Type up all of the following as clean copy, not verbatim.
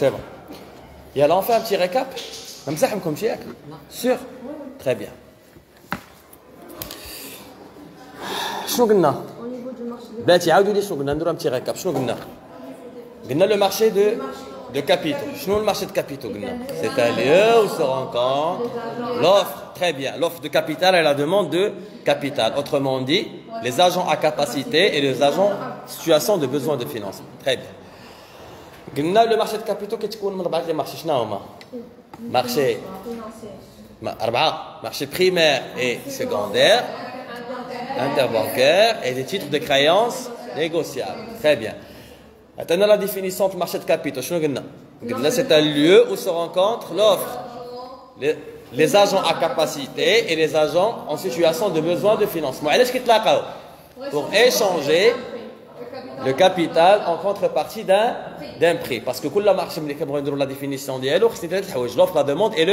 C'est bon. Et alors on fait un petit récap. نمسحهم شيء sûr très bien. شنو قلنا بلاتي عاودوا لي شنو قلنا نديرو un petit récap. شنو قلنا le marché de capitaux. شنو le marché de capitaux قلنا c'est un lieu où se rencontre l'offre, très bien, l'offre de capital et la demande de capital, autrement dit les agents à capacité et les agents en situation de besoin de financement. Très bien. قلنا le marché de capitaux كتكون من اربعه لي مارشي. شنو هما marché marché primaire et secondaire, interbancaire et des titres de créances négociables. Très bien. Maintenant la définition du marché de capitaux. C'est un lieu où se rencontre l'offre, les agents à capacité et les agents en situation de besoin de financement. Pour échanger le capital en contrepartie d'un prix. Parce que tout le marché, la définition de l'offre, la demande et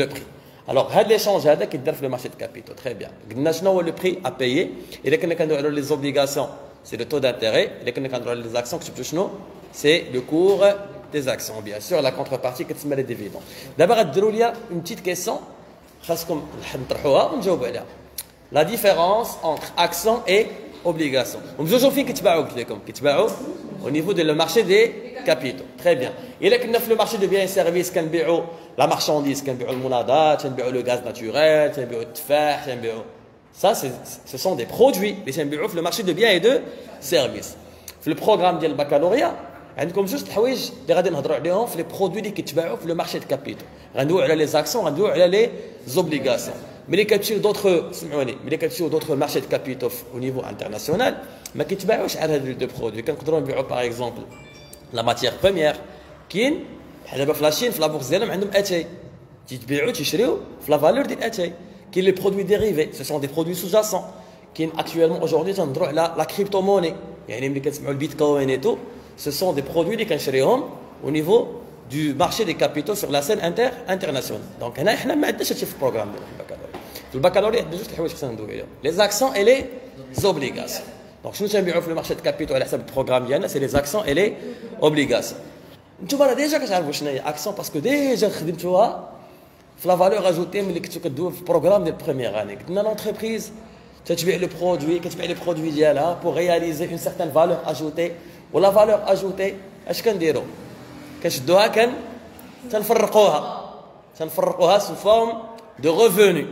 le prix. Alors, l'échange qui est le marché de capitaux. Très bien. Le prix à payer. Et les obligations, c'est le taux d'intérêt. Et les actions, c'est le cours des actions. Bien sûr, la contrepartie, c'est les dividendes. D'abord, il y a une petite question. La différence entre action et obligation. Au niveau de le marché des capitaux. Très bien. Il y a le marché de biens et services, la marchandise, le gaz naturel, ça, ce sont des produits. Le marché de biens et de services. Le programme du baccalauréat, عندكم juste حوايج اللي غادي نهضروا عليهم في les produits اللي كيتباعوا في le marché de capitaux. غندويو على les actions, غندويو على les obligations. Mais les capitaux d'autres marchés de capitaux au niveau international, ما كيتباعوش على هاد deux produits. كنقدروا نبيعوا par exemple la matière première كاين دابا في لاشين في لا بورصه ديالهم عندهم اتاي تيتبيعوا تيشريو في لا فالور ديال اتاي. كاين les produits dérivés, ce sont des produits sous-jacents. كاين actuellement aujourd'hui تنهضروا على la crypto-monnaie. يعني ملي كتسمعوا البيتكوين et tout, ce sont des produits اللي كنشريهم au niveau du marché des capitaux sur la scène internationale. Donc هنا احنا ما عندناش هادشي في البروغرام ديال البكالوريا. في البكالوريا عندنا جوج الحوايج خصنا ندويو عليهم. Les actions et les obligations. Donc شنو تنبيعوا في le marché de capitaux على حسب البروغرام ديالنا c'est les actions et les obligations. نتوما راه ديجا كتعرفوا شنو هي اكسيون باسكو ديجا خدمتوها في لا فالور اجوتي ملي كنتو كدويو في البروغرام ديال بروميير اني. قلنا لونتربريز تتبيع لو برودوي كتبيع لي برودوي ديالها بور رياليزي اون سيغتان فالور اجوتي. ولا فالور اجوتي اش كنديروا كنشدوها تنفرقوها سو فورم دو ريفوني.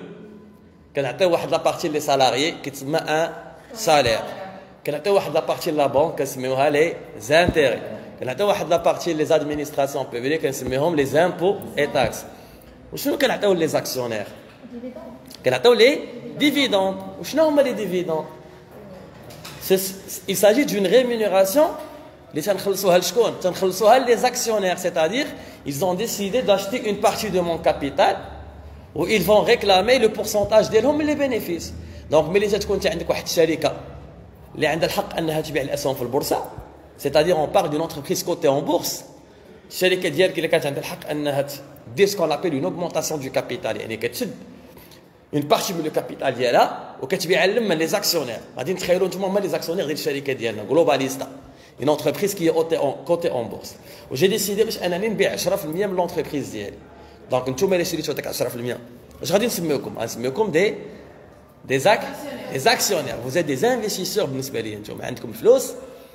كنعطيو واحد لابارتي لي سالاريي كيتسمى ان سالير. كنعطيو واحد لابارتي لا بنك كنسميوها لي زانتيري. كنعطيو واحد لابارتي لي زادمينستراسيون بوبليك كنسميهم لي زامبو اي تاكس. وشنو كنعطيو لي زاكسيونير؟ كنعطيو لي ديفيدوند. وشنو هما لي ديفيدوند؟ Il s'agit d'une rémunération اللي تنخلصوها لشكون؟ تنخلصوها لي زاكسيونير. c'est-à-dire ils ont décidé d'acheter une partie de mon capital où ils vont réclamer le pourcentage ديالهم من les bénéfices. donc ملي تكون انت عندك واحد الشركه اللي عندها الحق انها تبيع الاسهم في البورصه, c'est-à-dire on parle d'une entreprise cotée en bourse. الشركه ديالك اللي كانت عندها الحق انها دير ce qu'on appelle une augmentation du capital, يعني كتشد une partie من le capital ديالها وكتبيعها لما لي زاكسيونير. غادي نتخيلوا نتوما هما لي زاكسيونير ديال الشركه ديالنا جلوباليستا, une entreprise qui est cotée en bourse. وجي ديسيدي باش انني نبيع 10% من لونتربريز ديالي. دونك نتوما اللي شريتو داك 10% اش غادي نسميوكم؟ غنسميوكم des actionnaires. Vous êtes des investisseurs بالنسبه لي. نتوما عندكم فلوس,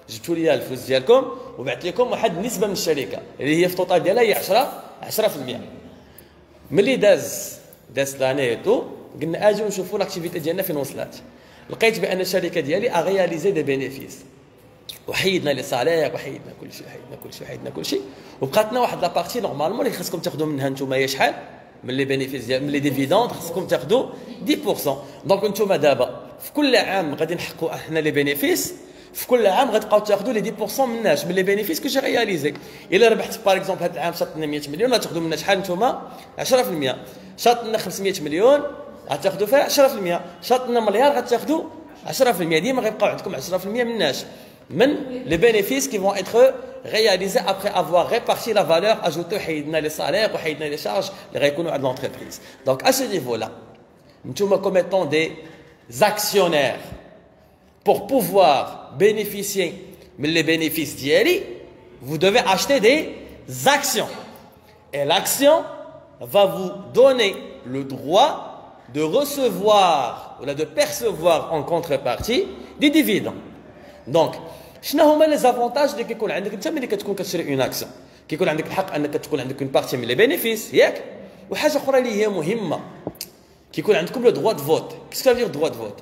جبتوا لي الفلوس ديالكم وبعت لكم واحد النسبه من الشركه اللي هي في التوتال ديالها هي 10%. ملي داز لاني تو قلنا اجيو نشوفوا لاكتيفيتي ديالنا فين وصلت. لقيت بان الشركه ديالي اغياليزي دي بينيفيس, وحيدنا لي سالير وحيدنا كل شيء وبقات لنا واحد لابارتي نورمالمون اللي خصكم تاخذوا منها نتوما هي شحال من لي بينيفيس ديال من لي ديفيدوند خصكم تاخذوا 10%. دونك نتوما دابا في كل عام غادي نحققوا احنا لي بينيفيس, في كل عام غتبقاو تاخذوا لي 10% مناش من لي بينيفيس كو جي رياليزي. الا ربحت باغ اكزومبل هذا العام شاطنا 100 مليون غتاخذوا منا شحال نتوما؟ 10%. شاطنا 500 مليون غتاخذوا فيها 10%. شاطنا مليار غتاخذوا 10%. ديما غيبقاو عندكم 10% مناش من les bénéfices qui vont être réalisés après avoir réparti la valeur ajoutée وحيدنا les salaires وحيدنا les charges اللي غيكونوا عند l'entreprise. Donc à ce niveau-là, نتوما comme étant des actionnaires, pour pouvoir bénéficier mais les bénéfices d'hier, vous devez acheter actions. Et l'action va vous donner le droit de recevoir ou de percevoir en contrepartie des dividendes. Donc, شنو هما les avantages اللي كيكون عندك انت ملي كتكون كتشري اون اكسيون؟ كيكون عندك الحق انك تكون عندك اون بارتي من لي بينيفيس ياك؟ وحاجه اخرى اللي هي مهمه كيكون عندكم لو دروا دو فوت. كيسكو دير دروا دو فوت؟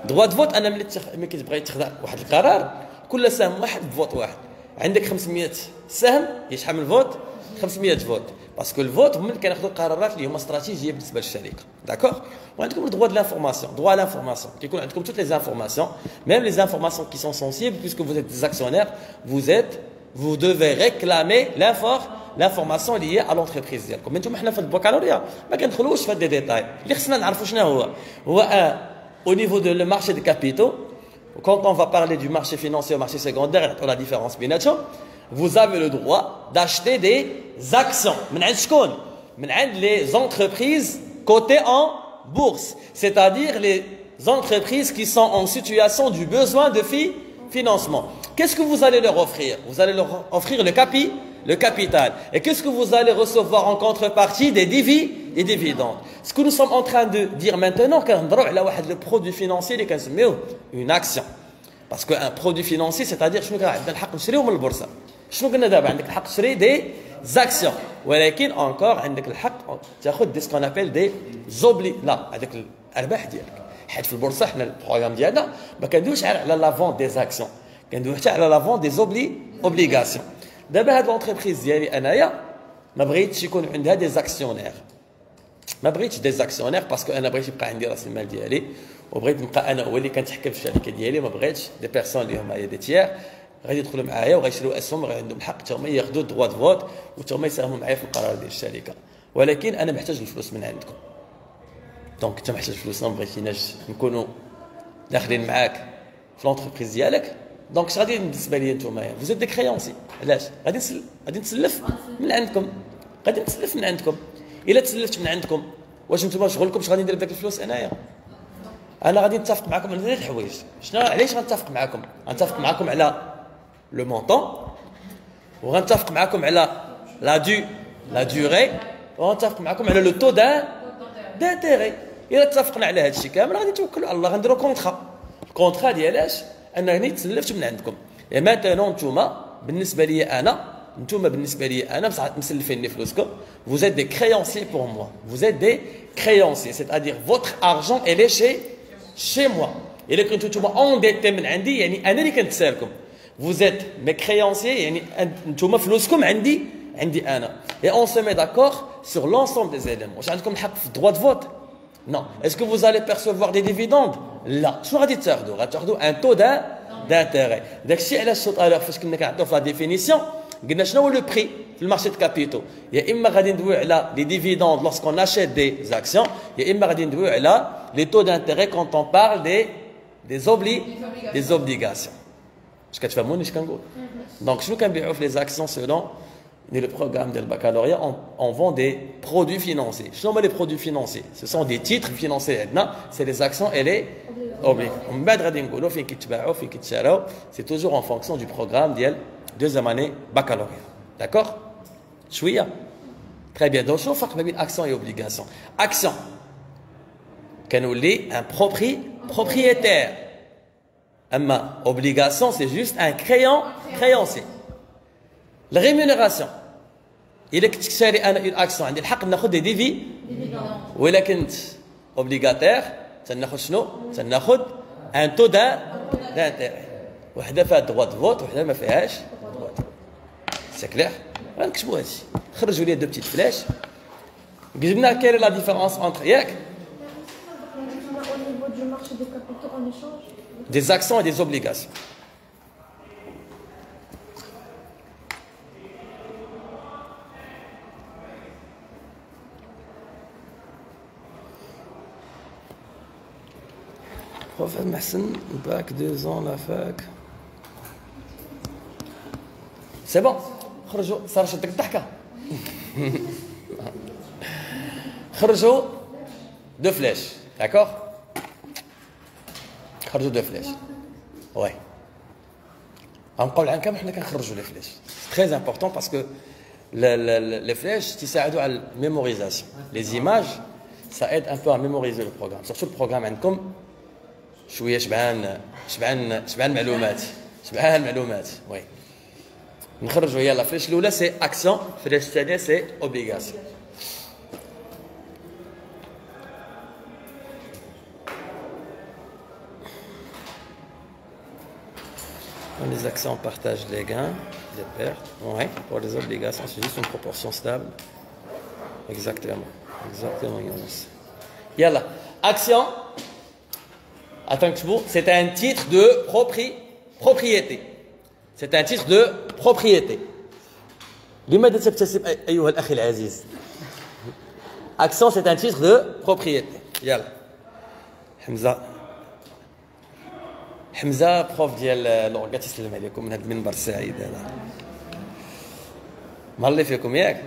دروا دو فوت انا ملي كتبغي تاخذ واحد القرار كل سهم واحد بفوت واحد. عندك 500 سهم شحال من فوت؟ 500 فوت. باسكو الفوت هما اللي كياخذوا القرارات اللي هما استراتيجيه بالنسبه للشركه. داكوغ؟ وعندكم الدروا دو لانفورماسيون. دروا لانفورماسيون كيكون عندكم توت لي انفورماسيون ميم لي انفورماسيون كي سون سونسيبل puisque vous êtes des actionnaires vous devez réclamer l'information liée à l'entreprise ديالكم. انتم حنا في البوكالوريا ما كندخلوش في هاد لي ديتاي اللي خصنا نعرفوا شنو هو au niveau de le marché des capitaux. Quand on va parler du marché financier au marché secondaire, la différence بيناتهم, vous avez le droit d'acheter des actions. من عند شكون؟ من عند les entreprises cotées en bourse, c'est-à-dire les entreprises qui sont en situation du besoin de financement. Qu'est-ce que vous allez leur offrir? Vous allez leur offrir le capital. Et qu'est-ce que vous allez recevoir en contrepartie? Des dividendes. Ce que nous sommes en train de dire maintenant, كنهضروا على واحد le produit financier اللي كنسميوه une action. Parce qu'un produit financier, c'est-à-dire شنو كان عندنا الحق نشريو من البورصه. شنو قلنا دابا؟ عندك الحق تشري دي زاكسيون، ولكن انكور عندك الحق تاخذ دي سكون ابل دي زوبلي لا هذاك الارباح ديالك. حيت في البورصه حنا البروغرام ديالنا ما كندويوش على لا فونت دي زاكسيون، كندويو حتى على لا فونت دي اوبليغاسيون. دابا هاد لونتربريز ديالي انايا ما بغيتش يكون عندها دي زاكسيونير، ما بغيتش دي زاكسيونير باسكو انا بغيت يبقى عندي راس المال ديالي وبغيت نبقى انا هو اللي كنتحكم في الشركه ديالي. ما بغيتش دي بيرسون اللي هما دي تيير غادي يدخلوا معايا وغيشريو اسهم وغادي عندهم الحق حتى هما ياخذوا دروا دو فوت وحتى هما يساهموا معايا في القرار ديال الشركه. ولكن انا محتاج الفلوس من عندكم. دونك انت محتاج فلوسنا ما بغيتيناش نكونوا داخلين معاك في لونتربريز ديالك. دونك اش غادي بالنسبه لي نتوما فوزيت دي كريونسي. علاش غادي نسلف من عندكم؟ غادي نسلف من عندكم. الا تسلفت من عندكم واش نتوما شغلكم اش غادي ندير بداك الفلوس؟ انا غادي نتفق معكم على ثلاث الحوايج. شنو علاش غنتفق معكم؟ غنتفق معكم على لو مونطون، وغنتفق معكم على لا دوري، وغنتفق معكم على لو تو دانتيغي. الا اتفقنا على هذا الشيء كامل غادي نتوكلوا على الله. غنديروا الكونطرا ديالاش انني تسلفت من عندكم. مثلا بالنسبه لي انا مسلفيني فلوسكم. vous êtes des créanciers pour moi, vous êtes des créanciers, c'est-à-dire votre argent elle est chez moi. الا كنتو نتوما endetté من عندي يعني انا اللي كنتسالكم. vous êtes mes créanciers يعني نتوما فلوسكم عندي انا. et on se met d'accord sur l'ensemble des éléments. واش عندكم الحق في droit de vote? non. est-ce que vous allez percevoir des dividendes? لا. شنو غادي تاخذوا؟ غتاخذوا ان تو d'intérêt. داكشي علاش tout à l'heure فاش كنا كنعطيو في لا ديفينيسيون قلنا شنو هو لو بري في المارشي دو كابيتو. يا اما غادي ندويو على لي ديفيدوند لورسكون اشيت دي زاكسيون، يا اما غادي ندويو على لي تو d'intérêt quand on parle des obligations. اش كتفهموني اش كنقول؟ دونك شنو كنبيعوا في لي زاكسيون سولون le programme del baccalauréat, on vend des produits financiers. شنو هما لي برودوي فينانسي؟ ce sont des titres financiers عندنا، c'est les actions et les obligations. ومن بعد غادي نقولوا فين كيتباعوا فين كيتشراو. c'est toujours en fonction du programme ديال deuxième année baccalauréat. d'accord? شويه très bien. donc شنو الفرق ما بين action et obligation؟ action كنولي un propriétaire، اما obligation c'est juste un créancier. la rémunération إلا كنت شاري أنا une action عندي الحق ناخذ دي dividendes. وإلا كنت obligataire تناخذ شنو؟ تناخذ ان تو d'intérêt. وحده فيها droit de vote وحده ما فيهاش droit. سي كلير؟ غنكتبوا هادشي. خرجوا لي دو بتيت فلاش قلنا كاين لا ديفيرونس انتر ياك des actions et des obligations. Prof Mahsen, bac 2 ans, la fac. C'est bon. خرجوا صار شدك الضحكة. خرجوا دو فلاش. d'accord? خرجوا دو فلاش. ouais. غنبقاو العام كامل حنا كنخرجوا لي فلاش تري امبورطون باسكو لي فلاش تيساعدوا على الميموريزاسيون لي زيماج ça aide un peu à mémoriser le programme surtout le programme عندكم شويه شبعان معلومات وي نخرجوا يلا فلاش الاولى سي اكسيون فلاش الثانيه سي اوبليغاسيون Pour les actions, on partage les gains, les pertes. Ouais. Pour les obligations, c'est juste une proportion stable. Exactement. Younes. Yalla. Action. Attends, c'est un titre de propriété. C'est un titre de propriété. لماذا تبتسم أيها الأخ العزيز؟ Action, c'est un titre de propriété. Yalla. حمزه بروف ديال اللغه تسلم عليكم من هذا المنبر السعيد هذا مهلا فيكم ياك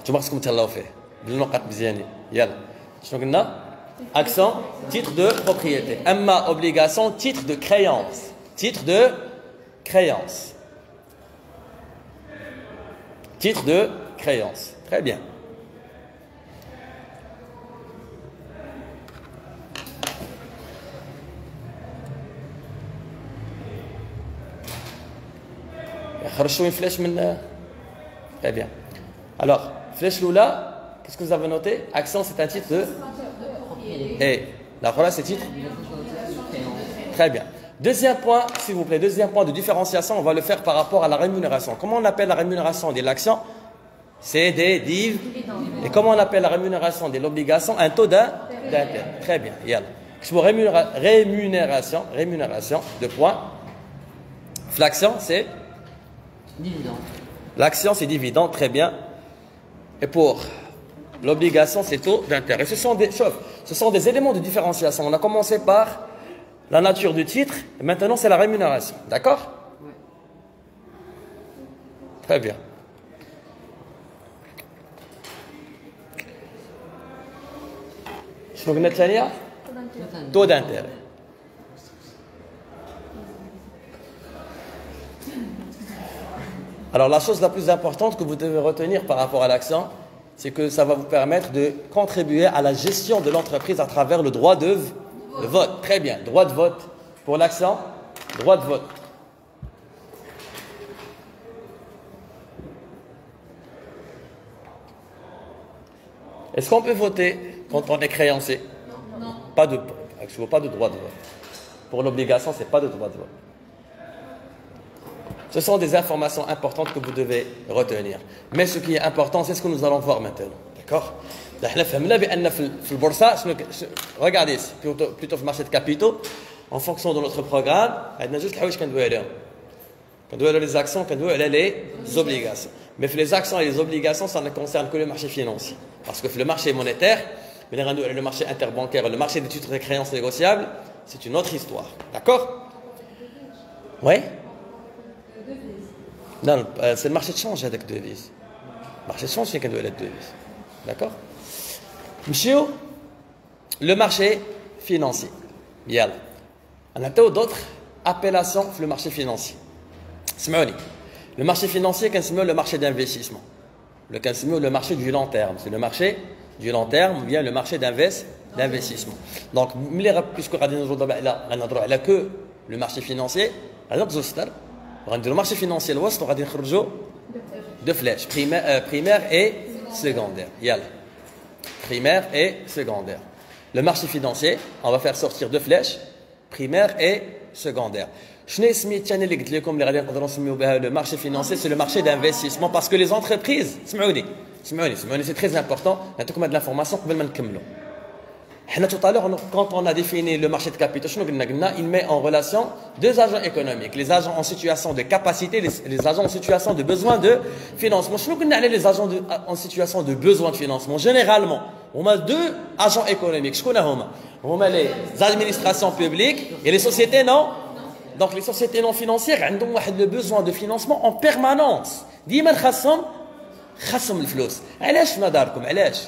نتوما خصكم تهلاو فيه بالنقاط مزيانين يلا شنو قلنا اكسون تيتر دو بروبريتي اما اوبليغاسيون تيتر دو كريونس très bien. خرجتوا une flèche من très bien. Alors, flèche Lula, qu'est-ce que vous avez noté? Action, c'est un titre de et la relation c'est titre. Très bien. Deuxième point, s'il vous plaît, deuxième point de différenciation, on va le faire par rapport à la rémunération. Comment on appelle la rémunération de l'action? C'est des dividendes. Et comment on appelle la rémunération de l'obligation? Un taux d'intérêt. Très bien. Yalla. Rémunération, deux points. L'action, c'est dividende. L'action, c'est dividende, très bien. Et pour l'obligation, c'est taux d'intérêt. Ce sont des éléments de différenciation. On a commencé par la nature du titre, et maintenant c'est la rémunération. D'accord? Oui. Très bien. Taux d'intérêt. Alors la chose la plus importante que vous devez retenir par rapport à l'action, c'est que ça va vous permettre de contribuer à la gestion de l'entreprise à travers le droit de vote. Très bien, droit de vote pour l'action, droit de vote. Est-ce qu'on peut voter quand on est créancier? Non. Pas de droit de vote. Pour l'obligation, c'est pas de droit de vote. Ce sont des informations importantes que vous devez retenir. Mais ce qui est important, c'est ce que nous allons voir maintenant. D'accord? Regardez ici, plutôt le marché de capitaux, en fonction de notre programme, on a juste les actions, les obligations. Mais les actions et les obligations, ça ne concerne que le marché financier. Parce que le marché monétaire, le marché interbancaire, le marché des titres de créances négociables, c'est une autre histoire. D'accord? Oui? Non, c'est le marché de change avec devises. Le marché de change, c'est qu'il doit être devises. D'accord? Monsieur, le marché financier. Yalla. On a d'autres appellations sur le marché financier. Le marché financier, c'est le marché d'investissement. Le marché du long terme. C'est le marché du long terme ou bien le marché d'investissement. Donc, puisque on a que le marché financier, le marché financier, on va deux flèches, primaire et secondaire. Yalla. Primaire et secondaire. Le marché financier, on va faire sortir deux flèches, primaire et secondaire. Le marché financier, c'est le marché d'investissement parce que les entreprises, c'est très important, il y a de l'information tout à l'heure, quand on a défini le marché de capitaux, il met en relation deux agents économiques, les agents en situation de capacité, les agents en situation de besoin de financement. Les agents en situation de besoin de financement, généralement, on a deux agents économiques. On a les administrations publiques et les sociétés non. Donc les sociétés non financières ont le besoin de financement en permanence. ديما خاصهم الفلوس. علاش نظركم علاش؟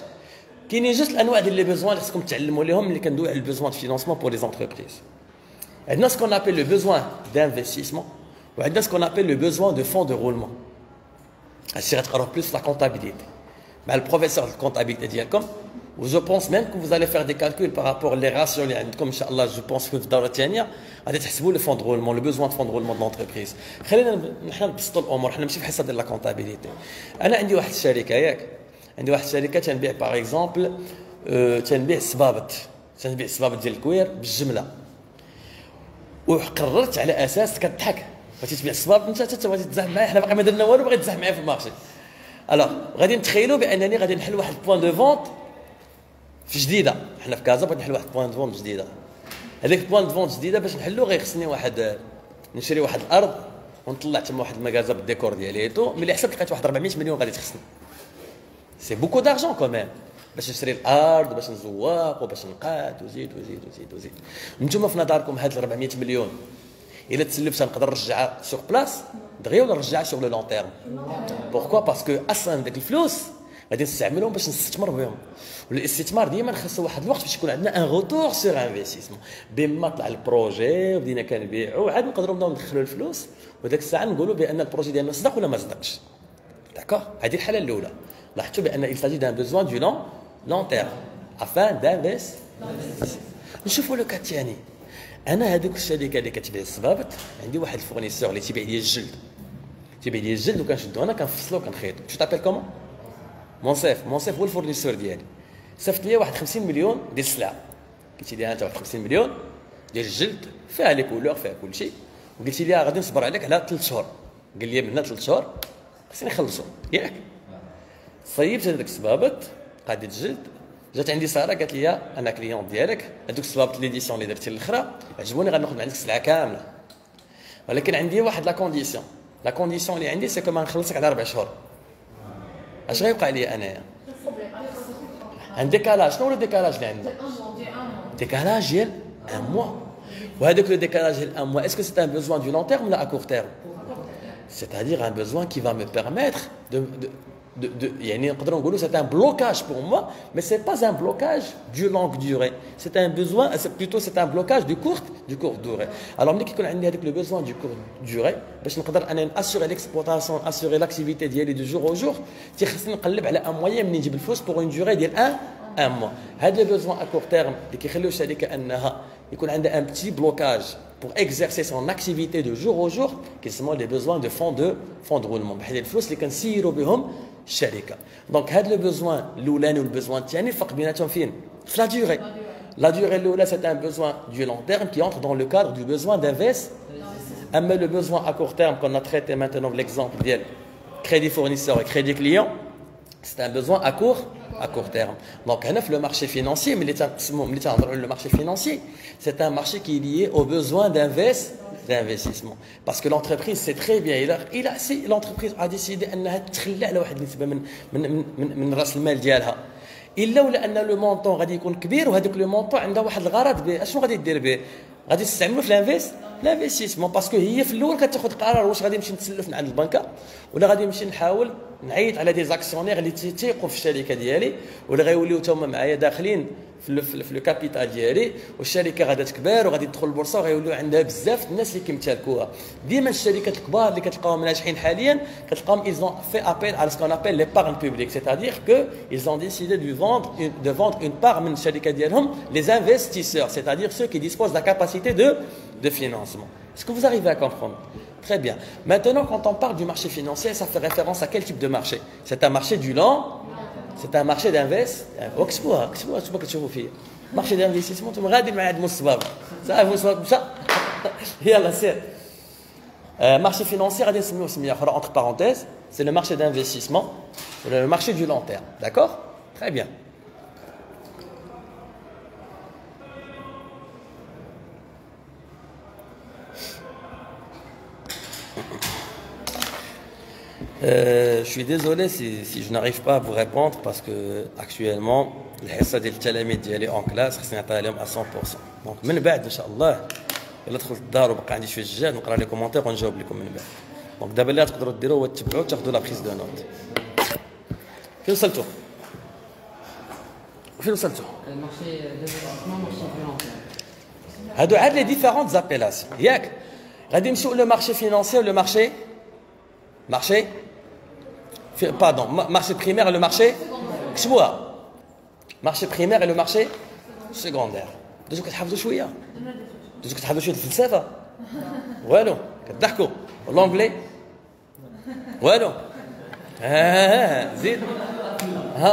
كاينين جوج الانواع ديال لي بيزوان اللي خصكم تعلموا لهم اللي كندويو على البيزوان de financement pour les entreprises. On a ce qu'on appelle le besoin d'investissement ou on a ce qu'on appelle le besoin de fonds de roulement. C'est plus la comptabilité. Mais le professeur de comptabilité dit comme je pense même que vous allez faire des calculs par rapport aux ratios, comme Inch'Allah, je pense que vous allez le fonds de roulement, le besoin de fonds de roulement de l'entreprise. خلينا نبسطوا الامور حنا ماشي في حصه ديال لا كونتابيليتي. انا عندي واحد الشركه ياك عندي واحد الشركه تنبيع باغ اكزومبل تنبيع الصبابط ديال الكوير بالجمله وقررت على اساس كضحك بغيتي تبيع الصبابط انت تبغي تزاحم معايا حنا باقي ما درنا والو بغيت تزاحم معايا في المارشي. الوغ غادي نتخيلوا بانني غادي نحل واحد البوان دو فونت في جديده حنا في كازا بغيت نحل واحد البوان دو فونت جديده. هذيك البوان دو فونت جديده باش نحلو غيخصني واحد نشري واحد الارض ونطلع تما واحد المكازا بالديكور ديالي تو ملي حسبت لقيت واحد 400 مليون غادي تخصني. سي بوكو دارجون كوميم باش نشري الارض باش نزواق وباش نقاد وزيد. نتوما في نظركم هاد 400 مليون الا تسلفت نقدر نرجعها سوغ بلاص دغيا ولا نرجعها سوغ لو لون تيرم؟ بوركوا باسكو اصلا ديك الفلوس غادي نستعملهم باش نستثمر بهم والاستثمار ديما خاصو واحد الوقت باش يكون عندنا ان روتور سور انفستيسمون بما طلع البروجي وبدينا كنبيعوا عاد نقدروا نبداو ندخلوا الفلوس وداك الساعه نقولوا بان البروجي ديالنا صدق ولا ما صدقش. داكوغ هذه الحاله الاولى. لاحظتوا بان il s'agit d'un besoin du long terme afin d'investir. نشوفوا لو كا الثاني. انا هذوك الشركه اللي كتبيع الصبابط عندي واحد الفورنيسور اللي تيبيع لي الجلد وكنشدو انا كنفصلو كنخيطو. تو تابيل كومون؟ مونسيف هو الفورنيسور ديالي. صيفط لي واحد 50 مليون ديال السلعه قلت لي انت واحد 50 مليون ديال الجلد فيها لي كولور فيها كل شيء وقلت لي غادي نصبر عليك على 3 شهور. قال لي من هنا 3 شهور خصني نخلصوا ياك. صيبت هذاك الصبابط قادة الجلد جات عندي ساره قالت لي انا كليون ديالك هذوك الصبابط ليديسيون اللي درتي الاخرى عجبوني غناخذ من عندك السلعه كامله ولكن عندي واحد لا كونديسيون اللي عندي سي كو ما نخلصك على 4 شهور. اش غيوقع لي انايا؟ عندي ديكالاج. شنو هو الديكالاج اللي عندي؟ ديكالاج ديال ان موا. وهذاك لو ديكالاج ديال ان موا اسكو سي ان بوزوان دو لون تيرم ولا ا كور تيرم؟ c'est-à-dire un besoin qui va me permettre يعني نقدروا نقولوا c'est un blocage pour moi mais c'est pas un blocage du longue durée, c'est un besoin c'est un blocage du courte durée. alors ملي كيكون عندي هذاك le besoin du courte durée باش نقدر انا ناسيغي l'exploitation assurer l'activité ديالي du jour au jour تيخصني نقلب على ان موين منين نجيب الفلوس pour une durée ديال ان موا. هذا لو besoin à court terme اللي كيخليو الشركه انها يكون عندها un petit blocage pour exercer son activité de jour au jour qui sont les besoins de fonds de roulement بحال الفلوس اللي كنسيروا بهم الشركه. دونك هذا لو بوزوان الاولاني والبوزوان الثاني الفرق بيناتهم فين؟ في لا ديوري. لا ديوري الاولى سي ان بوزوان دو لون تيرم qui entre dans le cadre du besoin d'investissement. اما le besoin à court terme qu'on a traité maintenant l'exemple ديال crédit fournisseur et crédit client c'est un besoin à court terme. Donc هنا في le marché financier ملي تنهضروا على le marché financier c'est un marché qui est lié au besoin d'investissement parce que l'entreprise c'est très bien l'entreprise a décidé انها تخلى على واحد النسبه من راس المال ديالها الا ولا ان لو مونطون غادي يكون كبير وهذاك لو مونطون عندها واحد الغرض به اشنو غادي دير به غادي تستعملوا في الانفستيسمون باسكو هي في الاول كتاخذ قرار واش غادي نمشي نتسلف من عند البنكه ولا غادي نمشي نحاول نعيط على دي زاكسيونير اللي تيثيقوا في الشركه ديالي ولا غيوليو تما معايا داخلين في لو كابيتال ديالي والشركه غادا تكبر وغادي تدخل البورصه وغيوليو عندها بزاف الناس اللي كيمتلكوها. ديما الشركات الكبار اللي كتلقاهم ناجحين حاليا كتلقاهم ils ont fait appel à ce qu'on appelle l'épargne publique, c'est-à-dire que ils ont décidé de vendre une part من الشركه ديالهم les investisseurs, c'est-à-dire ceux qui disposent de la capacité de financement. Est-ce que vous arrivez à comprendre? Très bien. Maintenant, quand on parle du marché financier, ça fait référence à quel type de marché? C'est un marché du lent, c'est un marché d'investissement. اكتبوها كتشوفوا فيا. marché d'investissement انتم غادي مع هاد الصباب. صافي الصباب مشى. يلا سير. marché financier غادي نسميوه سميه اخرى entre parenthèses, c'est le marché d'investissement, le marché du long terme. D'accord? Très bien. Je suis désolé si je n'arrive pas à vous répondre parce que actuellement الحصه ديال التلاميذ ديالي اون كلاس خصني نعطيها لهم 100%. دونك من بعد ان شاء الله الا دخلت الدار وبقى عندي شويه الجهد نقرا لي كومونتير ونجاوب لكم من بعد. دونك دابا اللي تقدروا ديروا هو تتبعوا تاخذوا لا بريز دو نوت. فين وصلتوا؟ المارشي ديفلوبمون مارشي فينانسيير هادو عاد لي ديفيرونت زابيلاسيون ياك غادي نمشيو لو مارشي فينانسيير لو مارشي pardon marché primaire et le marché كتبوها marché primaire et le marché secondaire دوزو كتحفظوا شويه دوزو كتحفظوا شويه الفلسفه والو كتضحكوا لونجلي والو زيد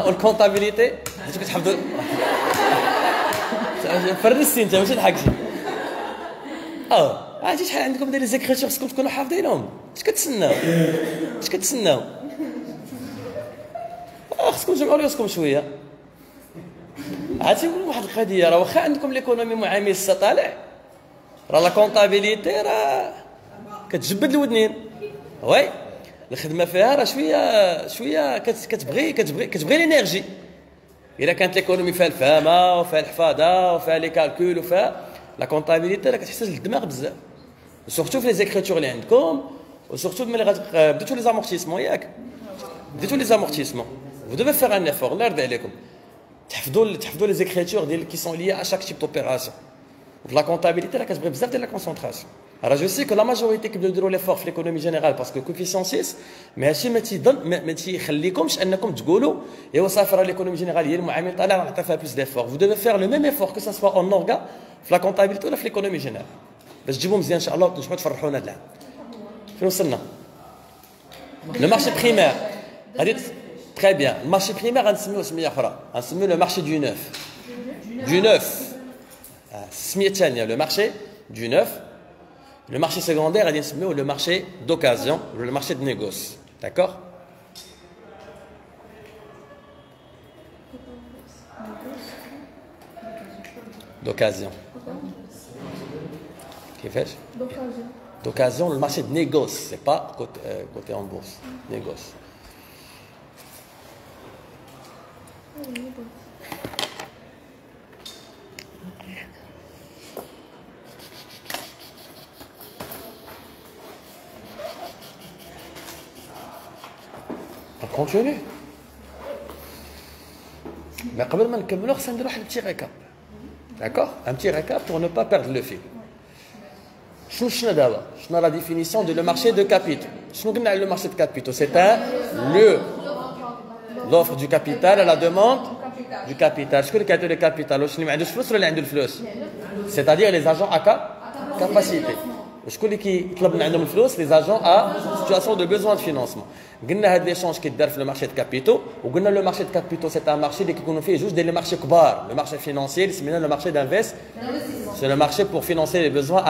والكونطابيليتي دوزو كتحفظوا فرستي انت ماشي ضحكتي عرفتي شحال عندكم ديال لي زيكريتور خصكم تكونوا حافظينهم اش كتسناو خصكم تجمعوا راسكم شويه عرفتي نقول واحد القضيه راه واخا عندكم ليكونومي معامل لسه طالع راه لا كونطابيليتي راه كتجبد الودنين وي الخدمه فيها راه شويه كتبغي لينيرجي الا كانت ليكونومي فيها الفهمه وفيها الحفاظه وفيها لي كالكول وفيها لا كونطابيليتي راه كتحتاج للدماغ بزاف سورتو في لي زيكريتور اللي عندكم وسورتو ملي بديتو لي زامورتيسمون ياك بديتو لي زامورتيسمون vous devez faire un effort الله يرضي عليكم تحفظوا لي زيكريتور ديال كي سون ليي ا شاك تيب دوبيراسيون لا كونطابيليتي راه كتبغي بزاف ديال لا كونسونطراسيون راه جو سي كو لا ماجوريتي كيبداو يديروا ليفور في ليكونومي جينيرال باسكو كوفيسيون 6 ماشي ما تيخليكمش انكم تقولوا ايوا صافي راه ليكونومي جينيرال هي المعامل طالع نعطي فيها بلوس ديفور vous devez faire le même effort que ça soit en orga في لا كونطابيليتي ولا في ليكونومي جينيرال باش تجيبوا مزيان ان شاء الله وتنجحوا تفرحونا هذا العام فين وصلنا لو مارشي بريمير غادي très bien le marché primaire غنسميوه سميه اخرى غنسميوه le marché du neuf السميه الثانيه le marché du neuf le marché secondaire غادي نسميوه le marché d'occasion le marché de négoce d'accord d'occasion كيفاش d'occasion le marché de négoce c'est pas côté en bourse négoce On continue. Mais قبل ما نكملوا خصنا نديروا واحد petit récap. D'accord? Un petit récap pour ne pas perdre le fil. شنو دابا؟ شنو la définition de le marché de capitaux? شنو قلنا على le marché de capitaux? C'est un lieu l'offre du capital à la demande du capital. شكون اللي كيعطيو لي كابيتال؟ واش اللي ما عندوش فلوس ولا اللي عنده الفلوس؟ C'est-à-dire les agents à capacité. وشكون اللي كيطلب من عندهم الفلوس؟ les agents à situation de besoin de financement. قلنا هاد ليشونج كيدار في لو مارشي دو كابيتو وقلنا لو مارشي دو كابيتو سي ان مارشي اللي كيكونوا فيه جوج ديال لي مارشي كبار لو مارشي فينانسيي اللي سميناه لو مارشي دانفيست سي لو مارشي بور فينانسي لي بيزوان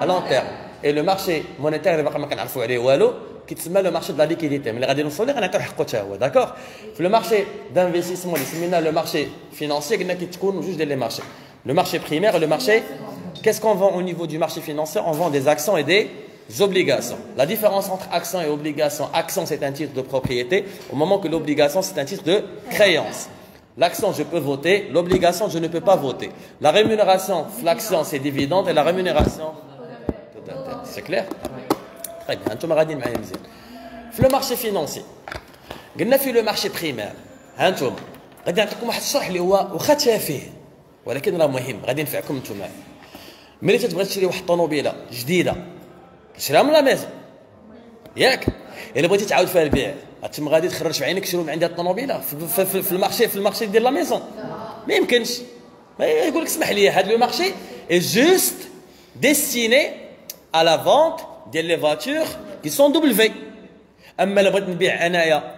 à long terme et le marché monétaire اللي باقي ما كنعرفوا عليه والو كيتسمى لو مارشي دو لا ليكيديتي ملي غادي نوصلوا ليه غنعطيو حقه حتى هو داكوغ في لو مارشي دانفيستيسمون اللي سميناه لو مارشي فينانسيي قلنا كيتكونوا جوج ديال لي مارشي le marché primaire et le marché qu'est-ce qu'on vend au niveau du marché financier on vend des actions et des obligations. La différence entre action et obligation, action c'est un titre de propriété, au moment que l'obligation c'est un titre de créance. L'action je peux voter, l'obligation je ne peux pas voter. La rémunération, l'action c'est dividende et la rémunération, c'est clair? Très bien, انتم غاديين معايا مزيان. في le marché financier, قلنا في le marché primaire, انتم غادي نعطيكم واحد الشرح اللي هو واخا تافه ولكن راه مهم غادي ينفعكم انتم معايا. ملي تبغي تشري واحد الطوموبيله جديده تشريها من لا ميزون ياك الا بغيتي تعاود فيها البيع تما غادي تخرج في عينك شرو من عندها الطوموبيله في المارشي ديال لا ميزون ما يمكنش يقول لك اسمح لي هذا لو مارشي est juste destiné à la vente ديال لي فاتور qui sont W اما الا بغيت نبيع انايا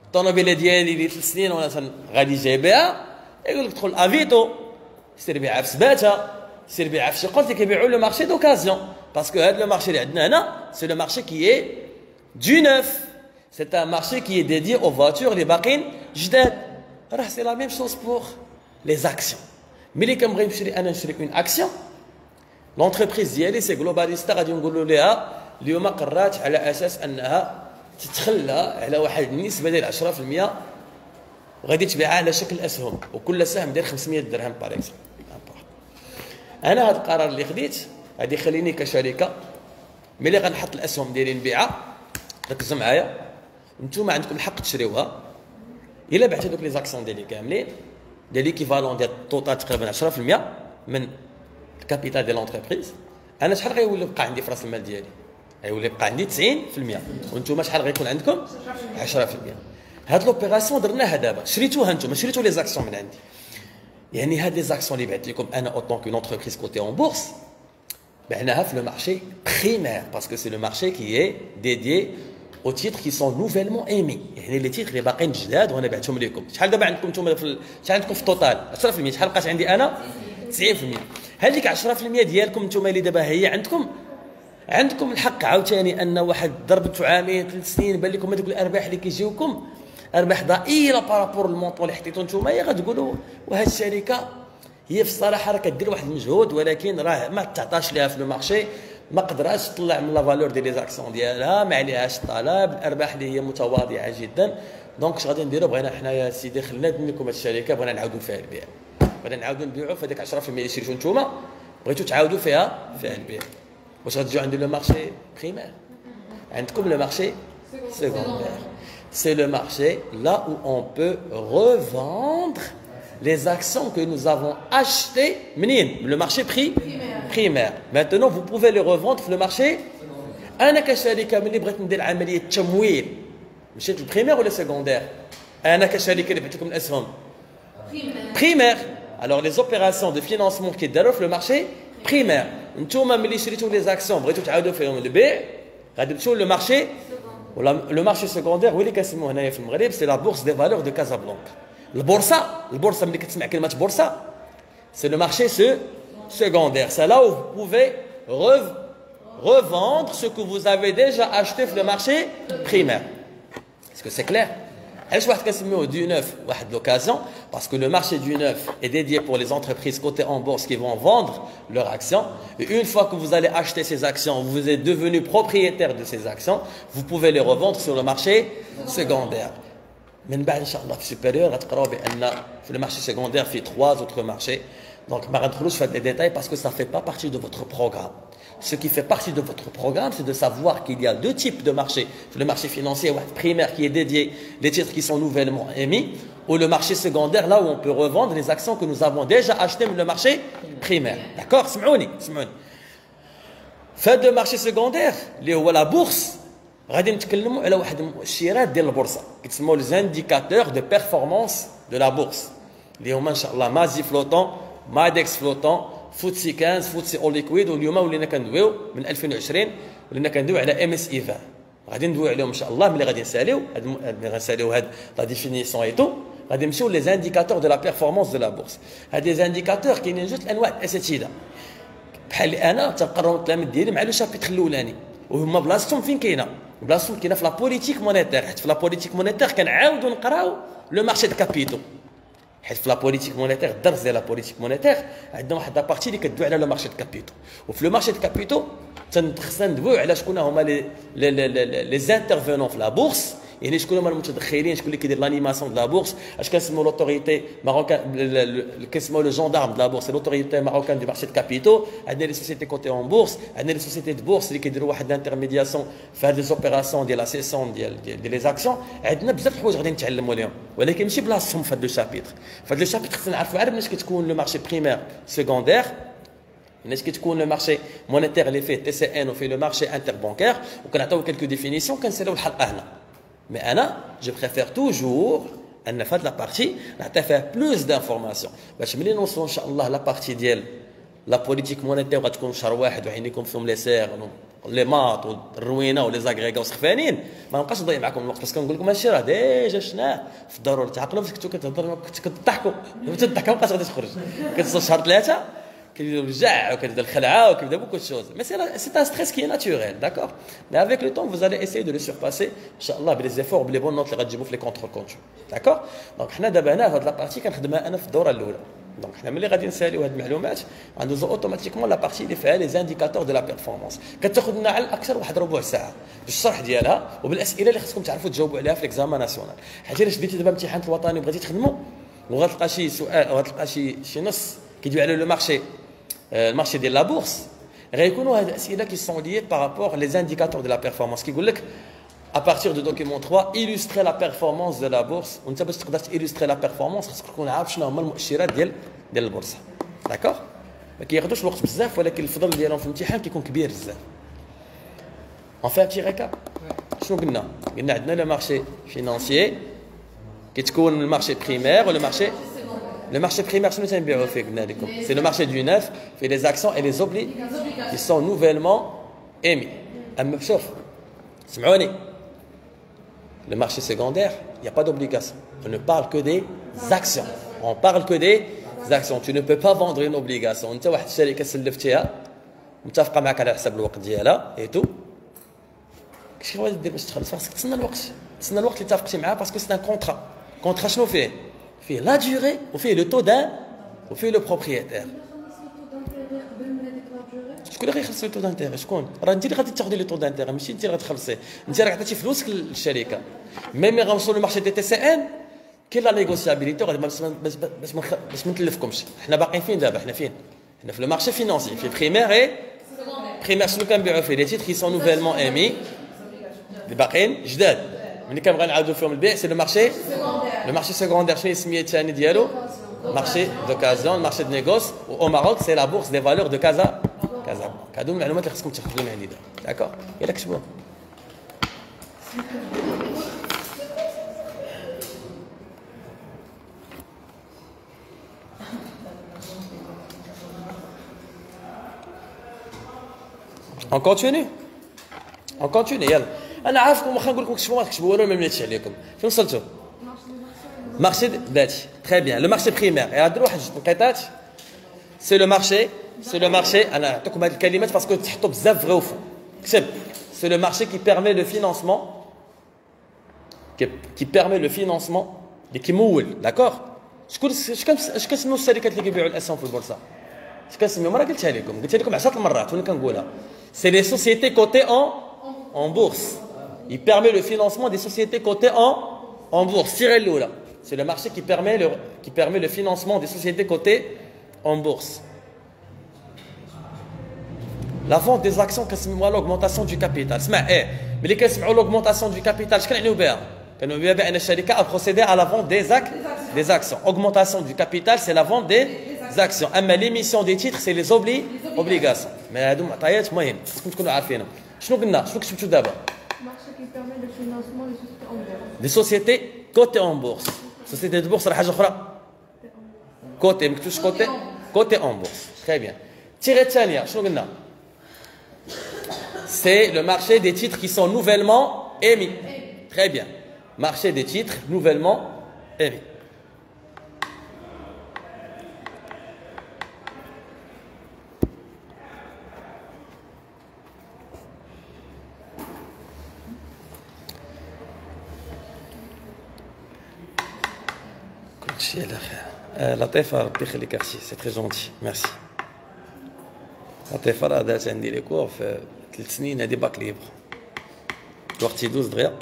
الطوموبيله ديالي اللي 3 سنين ولا غادي جايبها يقول لك دخل افيتو سير بيعها في سباته سير بيعها في شي قلت كيبيعوا لو مارشي دوكازيون parce que le marché c'est le marché qui est du neuf. C'est un marché qui est dédié aux voitures, les باقين جداد. C'est la même chose pour les actions. Mais les كنبغي نشري une action, l'entreprise ديالي سي جلوباليستا غادي نقولوا لها اليوم قررت على اساس انها تتخلى على واحد النسبه ديال 10% وغادي تبيعها على شكل اسهم وكل سهم داير 500 درهم باغ اكزومبل. انا هذا القرار اللي خديت غادي يخليني كشركه ملي غنحط الاسهم ديالي نبيعها ركزوا معايا نتوما عندكم الحق تشريوها الا بعت هذوك لي زاكسيون ديالي كاملين ديال ليكيفالون ديال الطوطال تقريبا 10% من الكابيتال ديال لونتربريز، انا شحال غيولي بقى عندي في راس المال ديالي؟ غيولي بقى عندي 90%، وانتم شحال غيكون عندكم؟ 10%. هاد لوبيراسيون درناها دابا، شريتوها انتم، شريتو لي زاكسيون من عندي. يعني هاد لي زاكسيون اللي بعت لكم انا اوتون كون اونتربريز كوتي اون بورس، بعناها في لو مارشي بريمير، باسكو سي لو مارشي كي اي ديديي او تيتر كي سون نوفيلمون ايمي، يعني لي تيتر اللي باقيين جداد وانا بعتهم لكم. شحال دابا عندكم نتوما شحال عندكم في التوتال؟ 10%. شحال بقات عندي انا؟ 90%. هذيك 10% ديالكم نتوما اللي دابا هي عندكم الحق عاوتاني ان واحد ضربتو عامين 3 سنين بان لكم هذوك الارباح اللي كيجيوكم ارباح ضئيله بارابور المونطون اللي حطيتو نتوما، هي غتقولوا وهاد الشركه هي في الصراحه راه كدير واحد المجهود، ولكن راه ما تعطاش ليها في لو مارشي، ما قدراتش تطلع من لا فالور ديال لي زاكسيون ديالها، ما عليهاش الطلب، الارباح اللي هي متواضعه جدا. دونك اش غادي نديرو؟ بغينا حنايا سيدي خلينا لكم هاد الشركه، بغينا نعاودوا فيها البيع، بغينا نعاودوا نبيعوا في هذيك 10% اللي شريتو نتوما، بغيتو تعاودوا فيها البيع. واش غتجيو عند لو مارشي بريمير؟ عندكم لو مارشي secondaire. C'est le marché là où on peut revendre les actions que nous avons achetées, le marché primaire. Maintenant, vous pouvez les revendre sur le marché. أنا كشركة ملي بغيت ندير عملية تمويل، مشيت البريمير ولا سكوندير؟ أنا كشركة اللي بعت لكم الأسهم primaire. Alors les opérations de financement qui داروا في le marché primaire. نتوما ملي شريتوا لي زاكسيون بغيتوا تعاودوا فيهم البيع، غادي تمشيو لو مارشي ولا لو مارشي سكوندير، هو اللي كنسموه هنايا في المغرب سي لا بورس دي فالور دو كازابلانكا. البورصه ملي كتسمع كلمه بورصه سي لو مارشي secondaire. C'est là où vous pouvez revendre ce que vous avez déjà acheté sur le marché primaire. Est-ce que c'est clair? علاش واحد كنسميوه du neuf واحد l'occasion? Parce que le marché du neuf est dédié pour les entreprises cotées en bourse qui vont vendre leurs actions. Et une fois que vous allez acheter ces actions, vous êtes devenu propriétaire de ces actions, vous pouvez les revendre sur le marché secondaire. من بعد ان شاء الله في supérieur غتقراو بان في le marché secondaire في 3 autres marchés. Donc ما غندخلوش في هاد les détails parce que ça fait pas partie de votre programme. Ce qui fait partie de votre programme, c'est de savoir qu'il y a 2 types de marchés. Le marché financier primaire qui est dédié, les titres qui sont nouvellement émis, ou le marché secondaire, là où on peut revendre les actions que nous avons déjà achetées dans le marché primaire. D'accord? Smouni. Fait de marché secondaire, la bourse, غادي نتكلموا على واحد المؤشرات ديال البورصه كيتسموا les indicateurs de performance de la bourse اللي هما ان شاء الله مازي فلوتون، مادكس فلوتون، فوتسي 15، فوتسي اول ليكويد. واليوم ولينا كندويو من 2020 ولينا كندويو على ام اس ايفا، غادي ندويو عليهم ان شاء الله. ملي غادي نساليو هاد لا ديفينيسيون اي تو، غادي نمشيو لي زانديكاتور دو لا بيرفورمانس دو لا بورس. هاد لي زانديكاتور كاينين جوج انواع الاساتذه بحال اللي انا تنقرروا التلاميذ ديالي مع لو شابيتر الاولاني، وهما بلاصتهم فين كاينه؟ بلاصتهم كاينه في لا بوليتيك مونيتير. حيت في لا بوليتيك مونيتير كنعاودوا نقراو لو مارشي دو كابيتو، حيت في لا بوليتيك مونيتير الدرس ديال لا بوليتيك مونيتير عندنا واحد لابارتي اللي كدوي على لو مارشي دو كابيتو. وفي لو مارشي دو كابيتو خصنا ندويو على شكون هما لي زانترفينون في لا بورس، يعني شكون هما المتدخلين، شكون اللي كيدير لانيماسيون دو لا بورس. اش كنسموا لوتوريتي ماروكان، كنسموا لو جوندارم دو لا بورس، لوتوريتي ماروكان دو مارشي دو كابيتو. عندنا لي سوسيتي كوتي اون بورس، عندنا لي سوسيتي دو بورس اللي كيديروا واحد الانترميدياسيون في هاد لي زوبيراسيون ديال لا سيسيون ديال لي زاكسيون. عندنا بزاف الحوايج غادي نتعلموا اليوم، ولكن ماشي بلاصتهم في هاد لو شابيتر. في هاد لو شابيتر خصنا نعرفوا عرف مناش كتكون لو مارشي بريمير سكوندير، مناش كتكون لو مارشي مونيتير اللي فيه تي سي ان وفيه لو مارشي انتربانكير، وكنعطيو كلكو ديفينيسيون كنساليو الحلقه هنا. Mais Anna, je préfère toujours أن في هاد لا بارتي نعطي فيها بلوس دانفورماسيون باش ملي نوصلوا ان شاء الله لا بارتي ديال لا بوليتيك مونيتير غتكون شهر واحد وعينيكم فيهم لي سير لي مات والروينه ولي زاغريغا وسخفانين، ما نبقاش نضيع معكم الوقت باسكو كنقول لكم هادشي راه ديجا شناه في الضروري. تعقلوا فاش كنتو كتهضروا كتضحكوا الضحكه ما بقاش غادي تخرج، كتصل شهر 3 كيبداو الوجع وكتبدا الخلعه وكيبدا بوكو شوز. مي سي ان ستريس كي ناتوريل داكور، مي افيك لو طون فوز الي اسيي دو لو سورباسي ان شاء الله بلي زيفور بلي بون نوت اللي غتجيبوا في لي كونترول كونترول داكور. دونك حنا دابا هنا في هاد لا بارتي كنخدمها انا في الدوره الاولى. دونك حنا ملي غادي نساليو هاد المعلومات غندوزو اوتوماتيكمون لا بارتي اللي فيها لي زانديكاتور دو لا بيرفورمانس، كتاخذ لنا على الاكثر واحد ربع ساعه بالشرح ديالها وبالاسئله اللي خصكم تعرفوا تجاوبوا عليها في ليكزامان ناسيونال. حيت الا شديتي دابا امتحان الوطني وبغيتي تخدموا وغتلقى شي سؤال وغتلقى شي نص كيدوي على لو مارشي المارشي ديال لا بورس، غيكونوا هاد الاسئله كي سون ليي بارابور لي زانديكاتور دو لا بيرفورمانس. كيقول لك à partir de document 3 illustrer la performance de la bourse. وانت باش تقدر illustrer la performance خصك تكون عارف شنو هما المؤشرات ديال البورصه. داكوغ ما كياخذوش الوقت بزاف ولكن الفضل ديالهم في الامتحان كيكون كبير بزاف. اون في ان بتي ريكاب. شنو قلنا عندنا لو مارشي فينانسيي كيتكون من المارشي بريمير ولو مارشي le marché primaire شنو تنبيعوا فيه قلنا لكم c'est le marché du neuf fait les actions et les obligations qui sont nouvellement émis. اما شوف سمعوني le marché secondaire il n'y a pas d'obligation, on ne parle que des actions, on parle que des actions. Tu ne peux pas vendre une obligation. انت واحد الشركه سلفتيها متفقه معك على حساب الوقت ديالها اي تو كيفاش غادي دير باش تخلص؟ خاصك تسنى الوقت اللي اتفقتي معاه باسكو سي ان كونترا شنو فيه لا ديوري وفيه لو تو دان وفيه لو بروبريتير. شكون اللي غيخلص لو تو دانتيغي؟ شكون؟ راه انت اللي غادي تاخذي لو تو دانتيغي ماشي انت اللي غتخلصي. انت راه عطيتي فلوسك للشركه. ميمي غنوصلوا للمارشي دي تي سي ان كاين لا نيغوسيابيليتي غادي باش ما نتلفكمش. حنا باقيين فين دابا؟ حنا فين؟ حنا في لو مارشي فينانسي في بريمير اي بريمير. شنو كنبيعوا فيه؟ لي تيتر كي سون نوفيلمون ايمي اللي باقيين جداد. ملي كنبغي نعاودوا فيهم البيع سي لو مارشي سيكوندير. شنو السميه الثاني ديالو؟ مارشي دوكازيون مارشي دو نيغوس. او ماروك سي لا بورس دي فالور دو كازا. هادو المعلومات اللي خصكم تاخذوا من عندي دابا. داكور يلا كتبوها. On continue يلا. انا عارفكم واخا نقول لكم كتبوا ما تكتبوا والو ما مليتش عليكم. فين وصلتوا؟ مارشي باتي تري بيان. لو مارشي بريمير غادروا واحد جوج نقيطات. سي لو مارشي انا نعطيكم هاد الكلمات باسكو تحطوا بزاف فغي وفو. كتب سي لو مارشي كي بيرمي لو فينانسمون اللي كيمول. داكور شكون اش كنسميو الشركات اللي كيبيعوا الاسهم في البورصه؟ اش كنسميو؟ راه قلتها لكم 10 المرات وانا كنقولها. C'est les sociétés cotées en bourse. Il permet le financement des sociétés cotées en bourse. C'est le marché qui permet le financement des sociétés cotées en bourse. La vente des actions, c'est l'augmentation du capital. Mais les cas l'augmentation du capital, je connais bien. كانوا بيبيع ان الشركه a procédé à la vente des actions. Augmentation du capital, c'est la vente des actions. اما l'émission des titres, c'est les obligations. Mais هادو معطيات مهم خصكم تكونوا عارفينهم. شنو قلنا؟ شنو كتبتوا دابا؟ marché qui permet le financement des sociétés cotées en bourse. Société de bourse راه حاجه اخرى. كوتي مكتوبش كوتي en bourse. Très bien. Tiré الثانيه شنو قلنا؟ C'est le marché des titres qui sont nouvellement émis. Très bien. Marché des titres nouvellement émis. لطيفة ربي يخليك اختي سي تري جونتي ميرسي. لطيفة راه دات عندي لي كور في 3 سنين هادي باك ليبر الوقت يدوز دغيا.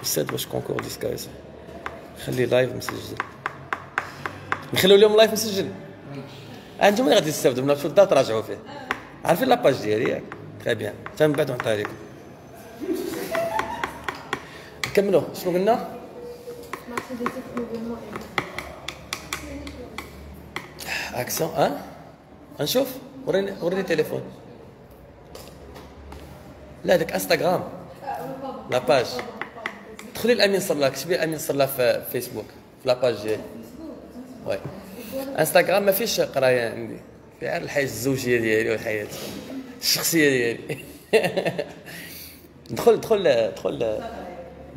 استاذ واش كونكور ديسكايز خلي لايف مسجل نخليو لهم لايف مسجل. انتم اللي غادي تستافدوا منها في الدار تراجعوا فيه. عارفين لاباج ديالي ياك؟ تري بيان حتى من بعد نعطيها لكم. نكملوا شنو قلنا؟ اكسون نشوف وريني التليفون. لا داك انستغرام لا باج. دخلي الامين صلاح كتبي الامين صلاح في فيسبوك في لاباج ديالي. وي انستغرام ما فيش قرايه عندي في غير الحياه الزوجيه ديالي والحياه الشخصيه ديالي. دخل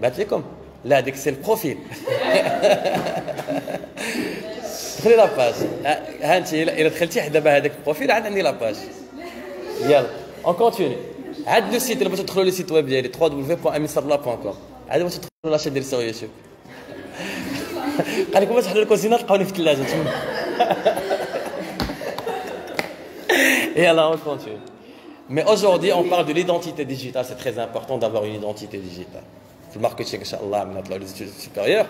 بعث لكم. لا ديك سي البروفيل. دخلي لاباج ها انت الا دخلتي دابا هذاك البروفيل عاد عندي لاباج. يلا اون كونتيني. عاد لو سيت اللي بغيتو تدخلوا لي سيت ويب ديالي www.aminsarla.com. عاد بغيتو تدخلوا لاشين ديال سو يوتيوب. قال لكم باش تحلوا الكوزينه تلقاوني في الثلاجه تما. يلا اون كونتيني. Mais aujourd'hui on parle de l'identité digitale. C'est très important d'avoir une identité digitale. في الماركتينغ ان شاء الله من نطلعوا لي ستوديو سوبيريور.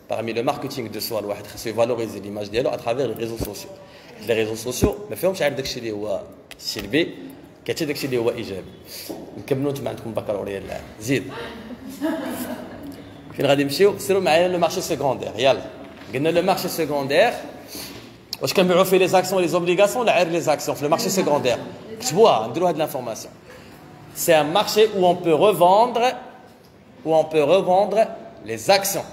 Parmi le marketing de soi الواحد خاصو يفالوريزي ليماج ديالو à travers les réseaux sociaux. Les réseaux sociaux ما فيهمش عارف داكشي اللي هو سلبي كاين داكشي اللي هو ايجابي. نكملوا نتوما عندكم بكالوريا الان زيد. فين غادي نمشيو؟ سيروا معايا لو مارشي سيكوندير. يلا قلنا لو مارشي سيكوندير واش كنبيعوا فيه لي زاكسيون لي زوبليغاسيون ولا غير لي زاكسيون في المارشي سيكوندير كتبوها نديروا هاد لانفورماسيون c'est un marché où on peut revendre les actions.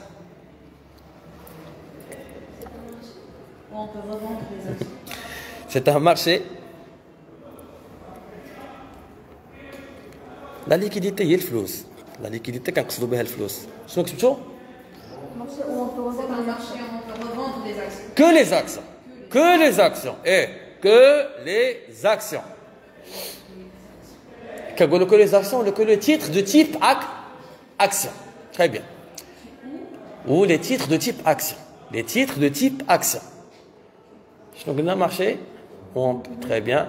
On peut revendre les actions. C'est un marché. La liquidité هي الفلوس. La liquidité كنقصدوا بها الفلوس. شنو كتبتوا؟ Marché où on peut C'est revendre un les marché où on peut revendre les actions. Que les actions. Que les actions. Et que les actions. Que les actions, que le titre de type action. Très bien. Ou les titres de type action. Les titres de type action. Je vais marché. Très bien.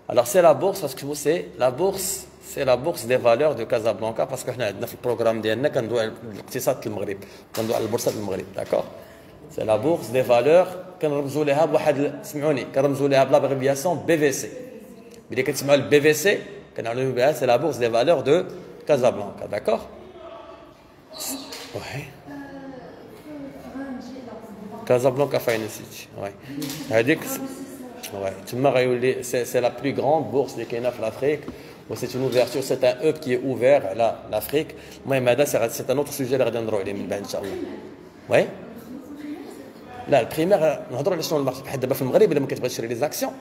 Alors c'est la bourse parce que vous c'est la bourse. C'est la bourse des valeurs de Casablanca parce que nous avons le programme ديالنا كندوي على الاقتصاد المغرب كندوي على البورصه المغرب d'accord c'est la bourse des valeurs كنرمزوا لها بواحد سمعوني كنرمزوا لها بالابريفياسيون بي في سي ملي كتسمعوا البي في سي كنعلموا بها c'est la bourse des valeurs de Casablanca d'accord ouais Casablanca Finance ouais هذيك ouais تما غيولي c'est la plus grande bourse اللي كاينه في l'Afrique. C'est une ouverture, c'est un hub qui est ouvert à l'Afrique. Moi, c'est un autre sujet اللي غادي نهضروا عليه من بعد ان شاء الله. وي؟ لا البريمير نهضروا على شنو المارشي بحال دابا في المغرب الا ما كتبغي تشري لي زاكسيون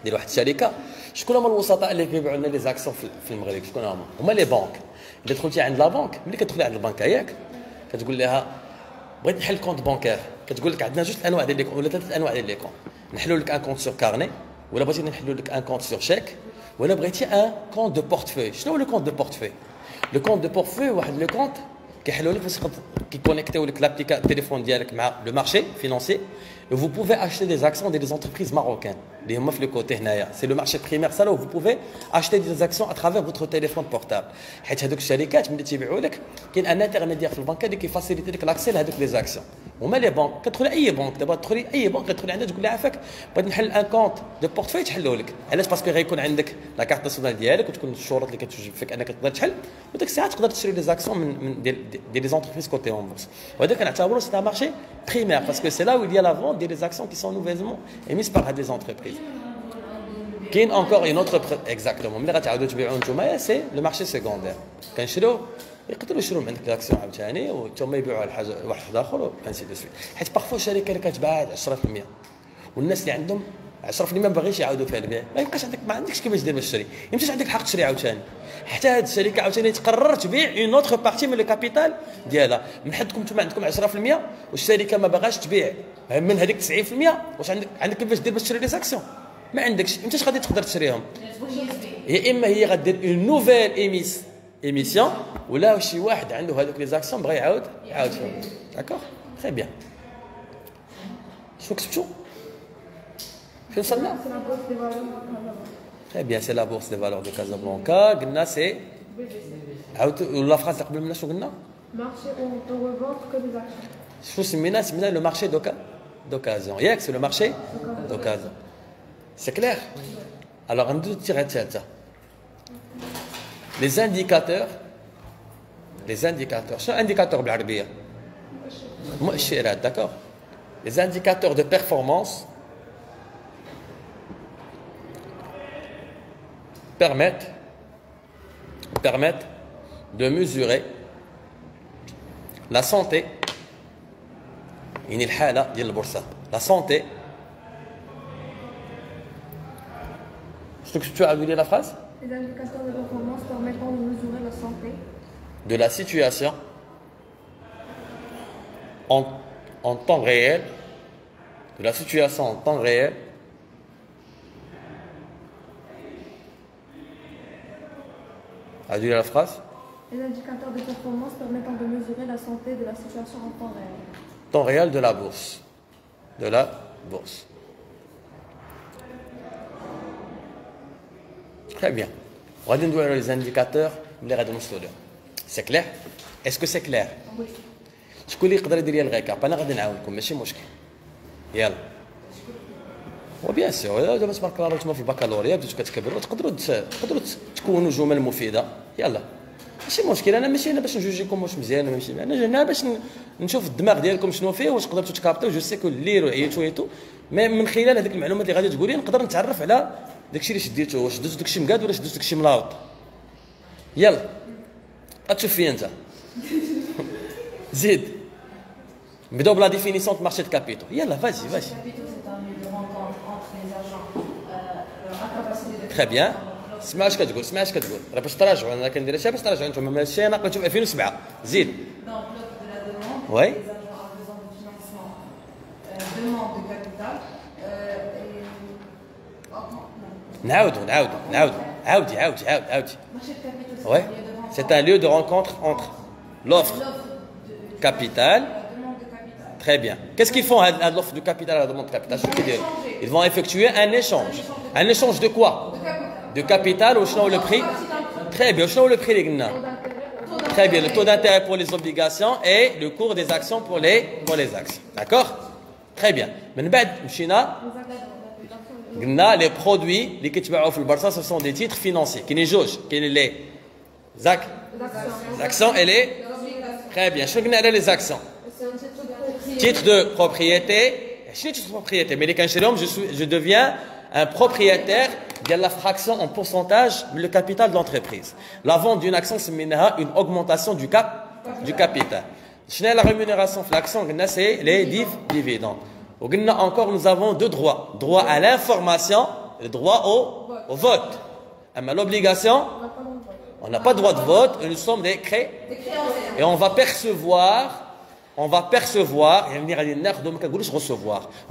ديال واحد الشركه شكون هما الوسطاء اللي كيبيعوا لنا لي زاكسيون في المغرب شكون هما؟ هما لي بانك. اذا دخلتي عند لا بانك ملي كتدخلي عند البنكه ياك كتقول لها بغيت نحل كونت بانكير كتقول لك عندنا جوج انواع ديال لي كونت ولا ثلاث انواع ديال لي كونت نحلوا لك ان كونت سور كارني ولا بغيتي نحلوا لك ان كونت سور شيك ولا بغيتي ان كونت دو بورتفوي شنو هو لو كونت دو بورتفوي لو كونت دو بورتفوي واحد لو كونت كيحلوا لك باش كيكونيكتيو لك لابليكا التليفون ديالك مع لو مارشي فينانسي et vous pouvez acheter des actions des entreprises marocaines اللي هما في لو كوتي هنايا c'est le marché primaire ça là où vous pouvez acheter des actions à travers votre téléphone portable حيت هذوك الشركات ملي تيبيعوا لك كاين ان انترميديير في البنكه اللي كيفاسيليتي لك لاكسي لهذوك لي زاكسيون هما لي بنك كتدخل اي بنك دابا تدخلي اي بنك كتدخلي عندها تقول لها عافاك بغيت نحل ان كونت دو بورتفوي تحلوا لك علاش باسكو غيكون عندك لا كارت ناسيونال ديالك وتكون الشروط اللي كتوجب فيك انك تقدر تحل وديك الساعه تقدر تشري لي زاكسيون من ديال لي زونتربريز كوتي اون بورس وهذا كنعتبروا سي ان مارشي primaire parce que c'est là où il y a la vente des actions qui sont nouvellement émises par des entreprises. كاين encore une autre exactement ملي غتعاودوا تبيعوا نتوما سي لو مارشي سيكوندير كنشريو يقدروا يشريو من عندك لاكسيون عاوتاني وثم يبيعوها لحاجه واحد اخر وانسي دو سويت حيت بارفو الشركه اللي كتباع 10% والناس اللي عندهم 10% ما باغيش يعاودوا فيها البيع ما يبقاش عندك ما عندكش كيفاش دير باش تشري يمشيش عندك الحق تشري عاوتاني حتى هذه الشركه عاوتاني تقرر تبيع اون اوتر بارتي من الكابيتال ديالها من حدكم نتوما عندكم 10% والشركه ما باغاش تبيع من هذيك 90% واش عندك كيفاش دير باش تشري لي زاكسيون ما عندكش امتاش غادي تقدر تشريهم يا اما هي غدير اون نوفيل ايميسيون ولا شي واحد عنده هذوك لي زاكسيون بغى يعاود فيهم داكوغ تري بيان شنو كتبتوا فين وصلنا تري بيان سي لا بورس دي فالور دو كازابلانكا قلنا سي عاود ولا فراس اللي قبل منها شنو قلنا Marché où on peut revendre que des actions. شنو سمينا لو مارشي دوكازيون ياك سي لو مارشي دوكازيون سي كلير alors ندوزو التيغه الثالثه les indicateurs شنو انديكاتور بالعربيه مؤشرات داكوغ les indicateurs de performance permettent de mesurer la santé يعني الحاله ديال البورصه la santé tu as vu la phrase Les indicateurs de performance permettant de mesurer la santé de la situation en temps réel de la situation en temps réel a vu la phrase Les indicateurs de performance permettant de mesurer la santé de la situation en temps réel. Temps réel de la bourse. De la bourse. Très bien. On va voir les indicateurs. C'est clair? Est-ce que c'est clair? Oui. شكون اللي يقدر يدير لي الغيكاب انا غادي نعاونكم ماشي مشكل يلا وبيان سور دابا تبارك الله نتوما في البكالوريا بديتو كتكبروا تقدروا تكونوا جمل مفيده يلا ماشي مشكل، انا ماشي هنا باش نجوجيكم واش مزيان ولا ماشي، انا هنا باش نشوف الدماغ ديالكم شنو فيه، واش قدرتوا تكابتو. جو سي كو الليل وعييتوا ويتو، مي من خلال هذيك المعلومات اللي غادي تقولي نقدر نتعرف على داكشي اللي شديتو، واش دوزتو داكشي مقاد ولا شدوزتو داكشي ملاوط. يلا غتشوف فيا انت. زيد نبداو بلا ديفينيسيون دو مارشي دو كابيتو. يلا فاجي فاجي. تري بيان. اسمع اش كتقول، اسمع اش كتقول، راه باش تراجعوا، انا كندير هادشي باش تراجعوا انتم، ماشي انا قلت في 2007. زيد. وي. نعاودوا عاودي. Ouais, c'est un lieu de rencontre entre l'offre capital. Très bien. Qu'est-ce qu'ils font à l'offre de capital et à la demande de capital? Ils vont effectuer un échange. Un échange de quoi? De capital ou le prix? Très bien. Le prix les gna. Très bien. Le taux d'intérêt pour les obligations et le cours des actions pour les actions. D'accord? Très bien. Maintenant, les produits les ce sont des titres financiers qui n'est jauge, qui les actions et les. Très bien. Je vais les actions. Titre de propriété. Titre de propriété. Mais les je deviens un propriétaire de la fraction en pourcentage le capital de l'entreprise. La vente d'une action, c'est une augmentation du capital. La rémunération de l'action, c'est les dividendes. Encore, nous avons deux droits. Droit à l'information et le droit au vote. Mais l'obligation, on n'a pas de droit de vote, et nous sommes des créanciers. Et on va percevoir,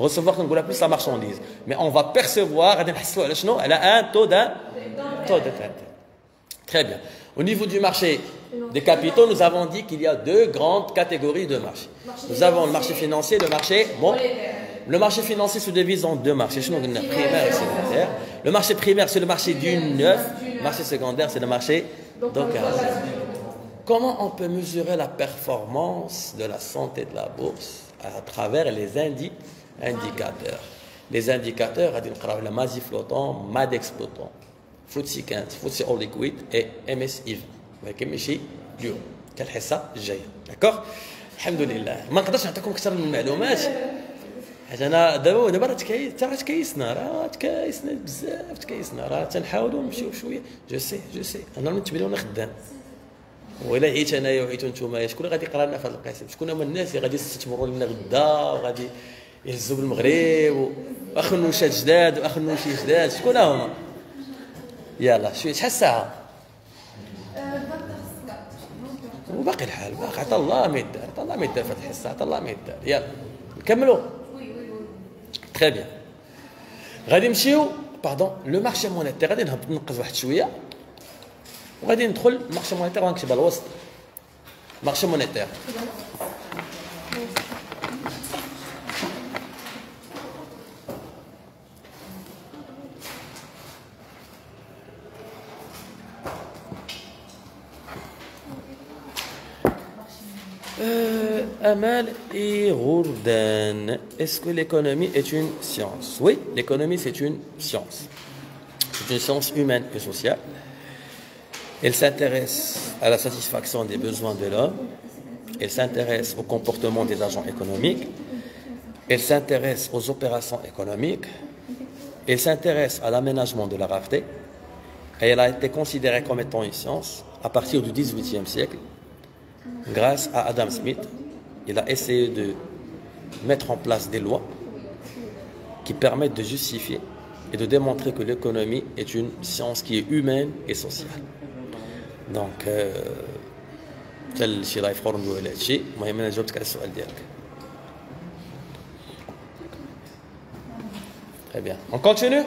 recevoir quand on a plus la marchandise. Mais on va percevoir, elle a un taux d'intérêt. Très bien. Au niveau du marché des capitaux, nous avons dit qu'il y a deux grandes catégories de marché. Nous avons le marché financier et le marché monétaire. Le marché financier se divise en deux marchés, primaire et secondaire. Le marché primaire, c'est le marché du neuf. Le marché secondaire, c'est le marché d'occasion. Comment on peut mesurer la performance de la santé de la bourse? À travers les indicateurs. Les indicateurs, la MASI flottant, MADEX flottant, FTSE 15, FTSE All Liquid et MSCI. D'accord? Alhamdulillah. ما نقدرش نعطيكم اكثر من المعلومات. حيت انا دابا راه تكايسنا بزاف راه تنحاولوا نمشيو شويه. جو سي انا من تبان وانا خدام. وإلا عييت انايا وعيتو نتوما، شكون غادي يقرا لنا في هذا القسم؟ شكون هما الناس اللي غادي يستثمروا لنا غدا وغادي يهزوا بالمغرب واخر نوشات جداد واخر نوشي جداد؟ شكون هما؟ يلا شحال الساعه؟ وباقي الحال باقي. عطا الله ما يدار في هذه الحصه، عطا الله ما يدار. يلا نكملوا. تري بيان. غادي نمشيو لو مارشي مونيتير. غادي نهبط ننقز واحد شويه وغادي ندخل المارشي مونيتير وغنكتبها الوسط. مارشي مونيتير. Amal et Rourdan, est-ce que l'économie est une science? Oui, l'économie c'est une science. C'est une science humaine et sociale. Elle s'intéresse à la satisfaction des besoins de l'homme. Elle s'intéresse au comportement des agents économiques. Elle s'intéresse aux opérations économiques. Elle s'intéresse à l'aménagement de la rareté. Et elle a été considérée comme étant une science à partir du XVIIIe siècle. Grâce à Adam Smith, il a essayé de mettre en place des lois qui permettent de justifier et de démontrer que l'économie est une science qui est humaine et sociale. Donc, tel شي رايف خور ندوي على هادشي. المهم انا جاوبتك على السؤال ديالك. Très bien. On continue.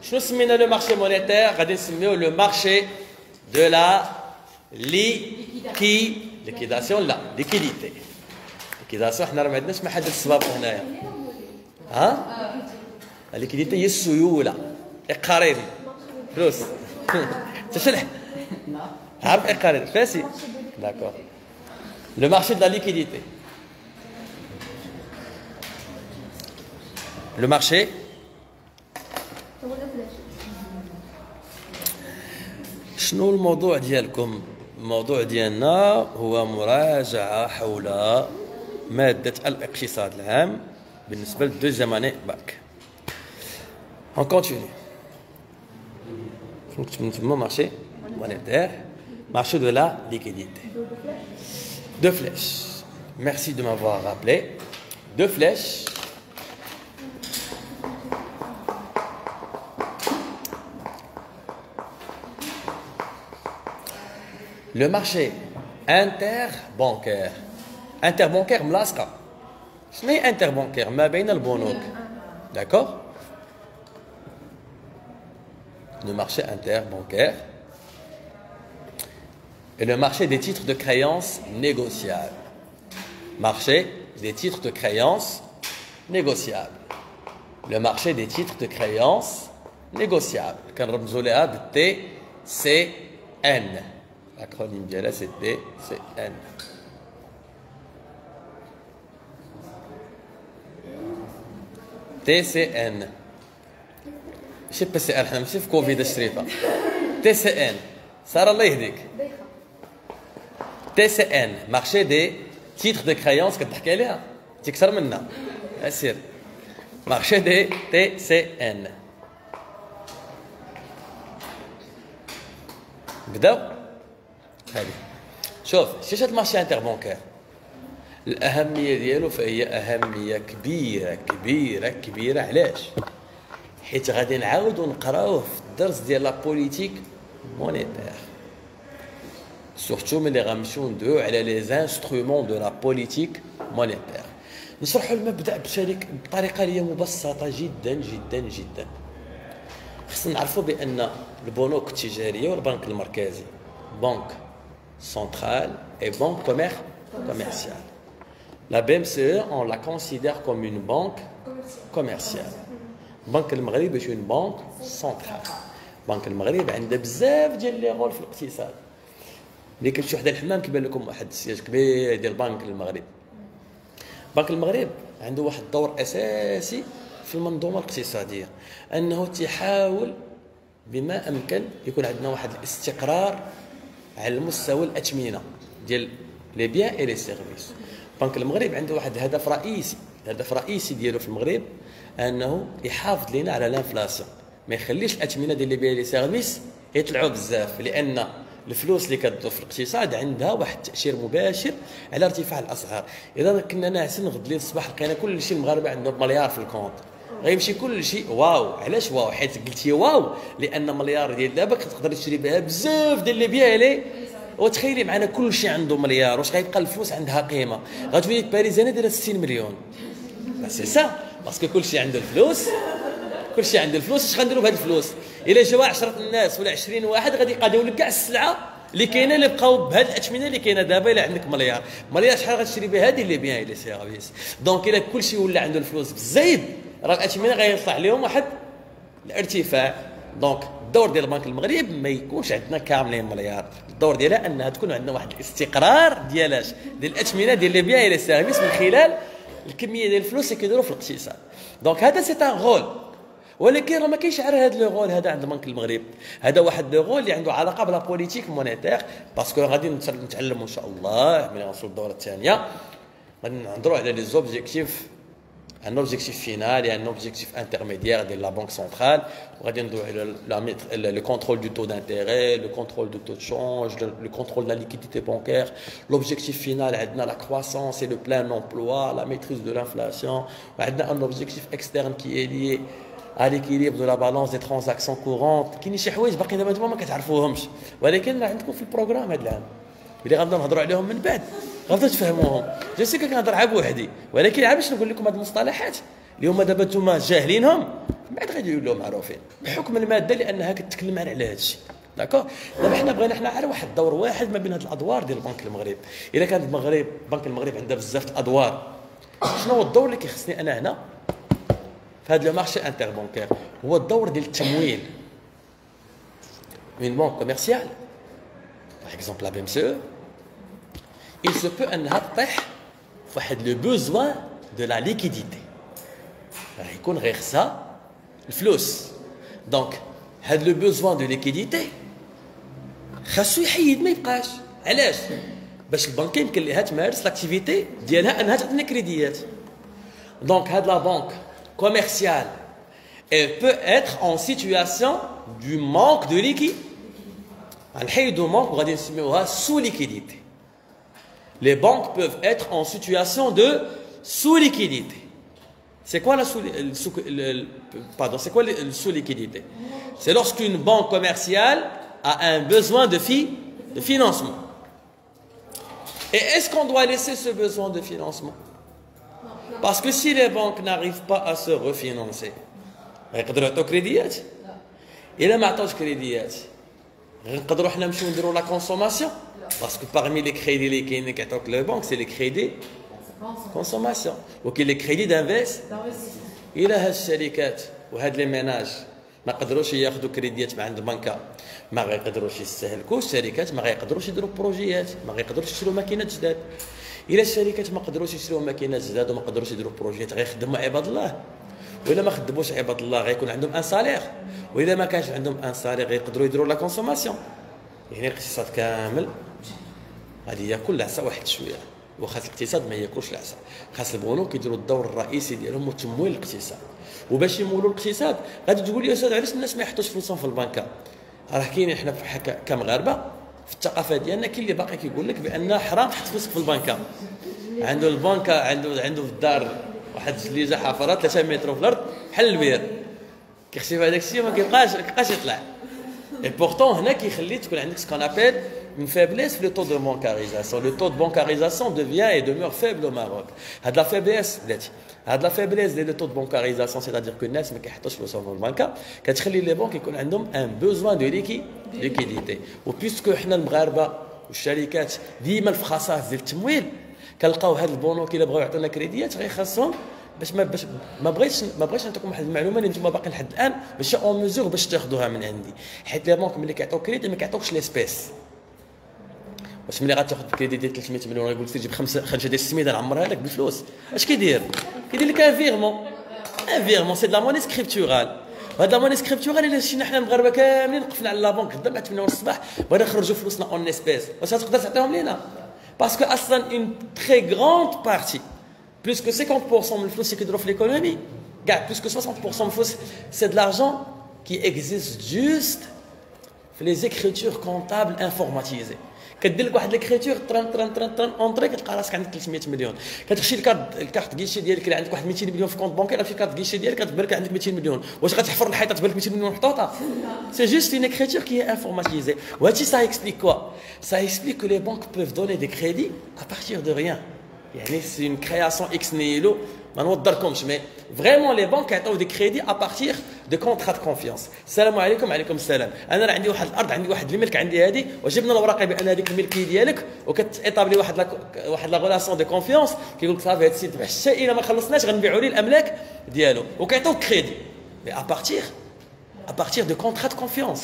شنو سمينا le marché monétaire؟ غادي نسميوه le marché de la liquidation. لا liquidité. liquidation حنا راه ما عندناش محل السباب هنايا. الليكيديتي هي السيوله، اقارير فلوس. تشرح عارف اقارير فاسي. داكور. لو مارشي دو لا ليكيديتي. لو مارشي شنو الموضوع ديالكم؟ الموضوع ديالنا هو مراجعة حول مادة الاقتصاد العام بالنسبة للدوزيام اني باك. On continue. Marché monétaire, marché de la liquidité. Deux flèches. Merci de m'avoir rappelé. Deux flèches. Le marché interbancaire. Interbancaire, ملاصقة. شنو هي interbancaire؟ ما بين البنوك. D'accord? Le marché interbancaire et le marché des titres de créances négociables. Marché des titres de créances négociables. Le marché des titres de créances négociables. كنرمزوا لها بالتي سي ان. L'acronyme ديالها c'est TCN. TCN. ماشي بي سي ار، حنا ماشي في كوفيد الشريفه. تي سي ان. ساره الله يهديك. تي سي ان مارشي دي تيتر دو كرايونس كتحكي عليها تكثر منا. اسير مارشي دي تي سي ان. بداو هذه. شوف شتي هاد المارشي انتربونكير الاهميه ديالو فهي اهميه كبيره كبيره كبيره. علاش؟ حيت غادي نعاودو نقراوه في الدرس ديال لا بوليتيك مونيتير، سورتو ملي غنمشيو ندويو على لي زانسترومون دو لا بوليتيك مونيتير. نشرحوا المبدا بطريقه اللي هي مبسطه جدا جدا جدا. خصنا نعرفوا بان البنوك التجاريه والبنك المركزي بنك سنترال et banque commerciale. La BMCE, on la considère comme une banque commerciale. بنك المغرب est une banque centrale. بنك المغرب عنده بزاف ديال لي رول في الاقتصاد. ملي كتمشيو حدا الحمام كيبان لكم واحد السياج كبير ديال بنك المغرب. بنك المغرب عنده واحد الدور اساسي في المنظومه الاقتصاديه، انه تحاول بما امكن يكون عندنا واحد الاستقرار على المستوى الاثمنه ديال لي بيان اي لي سيرفيس. بنك المغرب عنده واحد الهدف الرئيسي ديالو في المغرب انه يحافظ لنا على الانفلاسيون، ما يخليش الاثمنه ديال لي بيان لي سيرفيس يطلعوا بزاف، لان الفلوس اللي كتدور في الاقتصاد عندها واحد التاثير مباشر على ارتفاع الاسعار. اذا كنا ناعسين غد لي الصباح لقينا كل شيء المغاربه عندهم مليار في الكونت، غيمشي كل شيء واو. علاش واو؟ حيت قلتي واو لان مليار ديال دابا كتقدر تشري بها بزاف ديال لي بيان لي. وتخيلي معنا كل شيء عنده مليار، واش غيبقى الفلوس عندها قيمه؟ غتولي باريس انا دايره 60 مليون. سي سا باسكو كل شيء عنده الفلوس، كل شيء عنده الفلوس. اش غنديروا بهاد الفلوس؟ الا جاوا 10 الناس ولا 20 واحد غادي يقادوا لك كاع السلعه اللي كاينه اللي بقاو بهاد الاثمنه اللي كاينه دابا. الا عندك مليار شحال غتشري به هذه اللي بيان لي سيرفيس. دونك الا كل شيء ولا عنده الفلوس بالزايد راه الاثمنه غيطلع عليهم واحد الارتفاع. دونك الدور ديال البنك المغرب ما يكونش عندنا كاملين مليار، الدور ديالها انها تكون عندنا واحد الاستقرار ديال الاثمنه ديال لي بيان لي سيرفيس من خلال الكميه ديال الفلوس اللي كيديروا في الاقتصاد. دونك هذا سي ان رول، ولكن راه ما كاينش غير هذا لو رول هذا عند البنك المغرب. هذا واحد لو رول اللي عنده علاقه بلا بوليتيك مونيتير، باسكو غادي نتعلموا ان شاء الله ملي نوصلوا للدوره الثانيه. غادي نهضروا على لي زوبجيكتيف. Un objectif final et un objectif intermédiaire de la Banque centrale. Le contrôle du taux d'intérêt, le contrôle du taux de change, le contrôle de la liquidité bancaire. L'objectif final, la croissance et le plein emploi, la maîtrise de l'inflation. Un objectif externe qui est lié à l'équilibre de la balance des transactions courantes. كاين شي حوايج باقي دابا ما كتعرفوهمش، ولكن عندكم في البروغرام هذا العام اللي غنبدا نهضروا عليهم من بعد غادي تفهموهم. جو سي كنهضر عا بوحدي، ولكن عا باش نقول لكم هاد المصطلحات اللي هما دابا نتوما جاهلينهم من بعد غادي يولوا معروفين بحكم الماده لانها كتكلم على هذا الشيء. داكور. دابا حنا بغينا على واحد الدور واحد ما بين هاد الادوار ديال البنك المغرب. الا كان بنك المغرب عنده بزاف الادوار، شنو هو الدور اللي كيخصني انا هنا في هذا المارشي انتربونكير؟ هو الدور ديال التمويل. Une banque commerciale, par exemple la BMCE, il se peut انها تطيح واحد لو بوزوان دو لا ليكيديتي، راه يكون غير خصها الفلوس. دونك هاد لو بوزوان دو ليكيديتي خاصو يحيد، ما يبقاش علاش؟ باش البنكه يمكن لها تمارس لاكتيفيتي ديالها انها تعطينا كريديات. دونك هاد لا بنك كوميرسيال elle peut être en situation du manque de liquide. غنحيدو manque وغادي نسميوها sous liquidité. Les banques peuvent être en situation de sous-liquidité. C'est quoi la sous-liquidité? C'est lorsqu'une banque commerciale a un besoin de financement. Et est-ce qu'on doit laisser ce besoin de financement? Parce que si les banques n'arrivent pas à se refinancer, يقدروا يعطوا كريديات. إلا ما عطاوش كريديات غنقدروا حنا نمشيو نديروا لا كونسوماسيون. Parce que parmi les crédits اللي كاينين كيعطوك لي بنك سي لي كريدي كونسوماسيون وكاين لي كريدي دانفستيسمون. إلا هاد الشركات وهاد لي ميناج ما قدروش ياخذوا كريديات من عند البنكه، ما غيقدروش يستهلكوا الشركات، ما غيقدروش يديروا بروجيات، ما غيقدروش يشريو ماكينات جداد. إلا الشركات ما قدروش يشريو ماكينات جداد وما قدروش يديروا بروجيات غيخدموا عباد الله. وإلا ما خدموش عباد الله غيكون عندهم ان سالير، وإلا ما كانش عندهم ان سالير غيقدروا يديروا لا كونسوماسيون. يعني الاقتصاد كامل غادي ياكل العصا واحد شويه، وخاص الاقتصاد ما ياكلش العصا، خاص البنوك يديروا الدور الرئيسي ديالهم هو تمويل الاقتصاد. وباش يمولوا الاقتصاد غادي تقول لي استاذ علاش الناس ما يحطوش فلوسهم في البنكه؟ راه كاين حنا كمغاربه في الثقافه ديالنا كاين اللي باقي كيقول لك بان حرام تحط فلوسك في البنكه. عنده البنكه عنده في الدار واحد الزليزه حفره 3 متر في الارض بحال البير، كيخشي في هذاك الشيء ما كيبقاش يطلع. Et pourtant, هنا كيخلي تكون عندك ce qu'on appelle une faiblesse في le taux de bancarisation. Le taux de bancarisation devient et demeure faible au Maroc. هاد لا فيبليس بلاتي، هاد لا فيبليس ديال le taux de bancarisation c'est-à-dire que الناس ما كيحطوش فلوسهم في البنكه كتخلي لي بنك يكون عندهم un besoin de liquidité. وبيسكو حنا المغاربه والشركات ديما في خصائص ديال التمويل كنلقاو هاد البنوك الا بغاو يعطونا كريديات غيخاصهم باش ما بغيتش نعطيكم واحد المعلومه اللي نتوما باقي لحد الان باش اون ميزور باش تاخذوها من عندي، حيت لي بنك ملي كيعطيو كريدي ما كيعطيوكش ليسبيس. واش ملي غتاخذ كريدي ديال 300 مليون غيقول لك تجيب 5 ديال السميده نعمرها لك بالفلوس، اش كيدير لك ان فيغمون سي دو لا موني سكريبتورال. وهاد لا موني سكريبتورال الا مشينا حنا المغاربه كاملين وقفنا على لا بنك غدا بعد 8 الصباح بغينا نخرجوا فلوسنا اون اسبيس، واش غتقدر تعطيهم لينا؟ باسكو اصلا اون تري غروند بارتي plus que 50% من الفلوس اللي كيديروا في ليكونومي كاع plus que 60% من الفلوس سي دو لارجون كي اكزيست جوست في لي زيكريتور كونطابل انفورماتيزي. كدير لك واحد ليكريتور طران اونطري كتلقى راسك عندك 300 مليون، كتمشي الكارت كيشي ديالك اللي عندك واحد 200 مليون في كونت بانكير في كارت كيشي ديالك كتبان لك عندك 200 مليون، واش غتحفر الحيطه تبان لك 200 مليون محطوطه؟ سي جوست اون écriture qui est informatisée. وهادشي ça explique quoi? Ça explique que les banques peuvent donner des crédits à partir de rien. يعني سي اون كرياسيون اكس نيلو ما نوضركمش مي فريمون لي بانك يعطيو دي كريدي ابارتيغ دو كونترا دو كونفيونس. السلام عليكم. وعليكم السلام. انا راه عندي واحد الارض، عندي واحد الملك، عندي هذه وجبنا الاوراق بان هذيك الملكيه ديالك وكتيطابلي واحد لا غولاسيون دو كونفيونس كيقول لك صافي هذا السيد حتى الا ما خلصناش غنبيعوا ليه الاملاك ديالو وكيعطيوك كريدي مي ابارتيغ دو كونترا دو كونفيونس.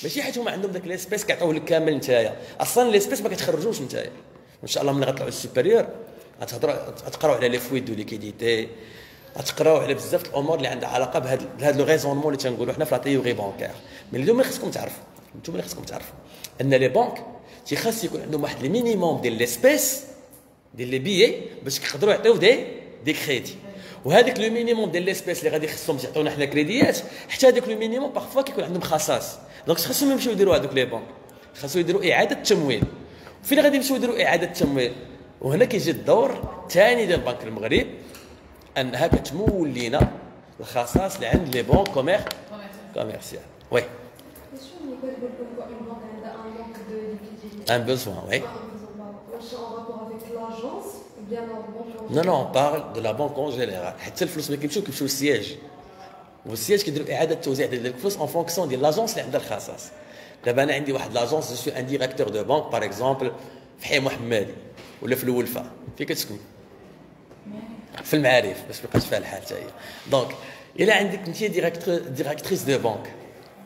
ماشي حيت هما عندهم داك ليسبيس كيعطيوه لك كامل نتايا، اصلا ليسبيس ما كتخرجوش نتايا. ان شاء الله ملي غطلعوا السوبيريور غتقراو على لي فويت دو ليكيديتي، غتقراو على بزاف الامور اللي عندها علاقه بهذا لو ريزونمون اللي تنقولوا حنا في لا تيوري بانكير. مي اليوم اللي خصكم تعرفوا ان لي بانك تيخاص يكون عندهم واحد لي مينيموم ديال ليسبيس ديال لي بيي باش يقدروا يعطيو دي كريدي. وهذاك لو مينيموم ديال ليسبيس اللي غادي خصهم يعطيونا حنا كريديات حتى هذاك لو مينيموم باغفوا كيكون عندهم خصاص. دونك خاصهم يمشيو يديروا هذوك لي بانك، خاصو يديروا اعاده تمويل. وفين غادي يمشيو يديروا اعاده تمويل؟ وهنا كيجي الدور الثاني ديال البنك المغرب انها كتمول لينا الخصائص اللي عند لي بون كوميرسيال. وي un besoin, oui. Non, non, on parle de la banque en général. حتى الفلوس ملي كيمشيو للسياج، والسياج كيديروا اعاده توزيع ديال الفلوس اون فونكسيون ديال لاجونس اللي عندها الخصائص. دابا انا عندي واحد لاجونس جو سوي ان ديريكتور دو بانك باغ اكزومبل في حي محمدي ولا في الولفه. فين كتسكن؟ في المعارف باش ما يبقاش فيها الحال حتى هي. دونك الا عندك انت ديريكتريس دو بانك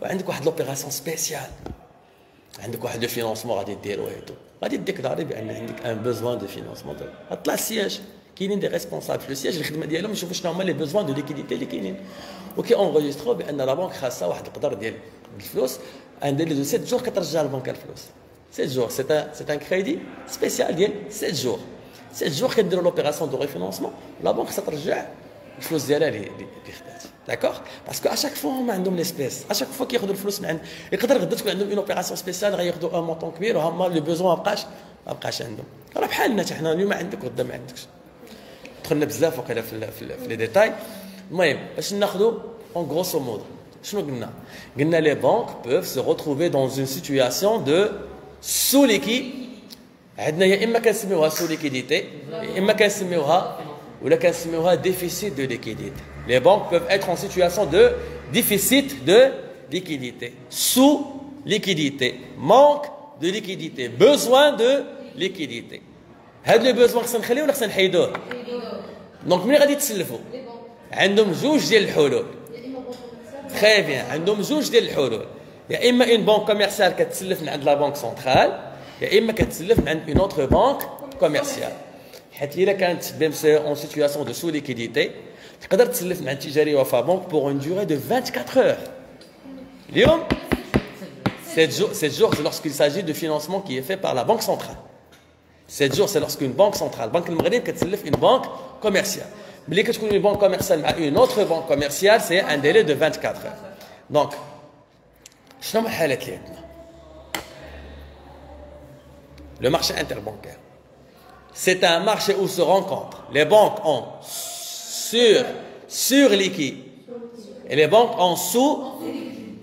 وعندك واحد لوبيراسيون سبيسيال، عندك واحد لو فينونسمون غادي ديرو هادو، غادي ديكلاري بان عندك ان بوزوان دو فينونسمون. غطلع السياج، كاينين دي ريسبونسابل في السياج الخدمه ديالهم يشوفوا شنو هما لي بوزوان دو ليكيديتي اللي كاينين، وكي اونغيسترو بان لا بانك خاصها واحد القدر ديال الفلوس، عندها لي 7 جور كترجع البنك الفلوس. 7 jours. C'est un crédit spécial, 7 jours. 7 jours, quand on l'opération de refinancement, la banque s'attrajait الفلوس ديالها اللي خدات. D'accord? Parce qu'à chaque fois, on a l'espèce. À chaque fois qu'ils ياخذوا الفلوس من يقدر غدا تكون عندهم une opération spéciale غياخذوا un montant كبير وهما لو بيزون ما بقاش عندهم. راه بحالنا حنا اليوم عندك وغدا ما عندكش. دخلنا بزاف وقيلا في لي ديتاي. المهم باش ناخذوا en grosso modo. شنو قلنا؟ قلنا les banques peuvent se retrouver dans une situation de sous-liquidité. عندنا يا اما كنسميوها sous liquidité يا اما كنسميوها ولا كنسميوها déficit de liquidité. Les banques peuvent être en situation de déficit de liquidité, sous liquidité, manque de liquidité, besoin de liquidité. هاد لو بوزوان خصنا نخليوه ولا خصنا نحيدوه؟ دونك ملي غادي تسلفوا عندهم جوج ديال الحلول. تري بيان، عندهم جوج ديال الحلول، يا اما اون بانك كوميرسيال كتسلف من عند لا بانك سنترال يا اما كتسلف من عند اون اوتر بانك كوميرسيال. حيت الا كانت بي ام سي اون سيتوياسيون دو سو ليكيديتي تقدر تسلف من عند تجاري وفا بانك بور اون دوري دو 24 heures. اليوم 7 jours c'est lorsqu'il s'agit de financement qui est fait par la banque centrale. 7 jours c'est lorsqu'une banque centrale, banque المغرب كتسلف une banque commerciale. ملي كتكون une banque commerciale مع une autre banque commerciale c'est un délai de 24 heures. Donc شنو هما الحالات اللي عندنا؟ Le marché interbancaire. C'est un marché où se rencontrent les banques en sur-liquide et les banques en sous-liquide.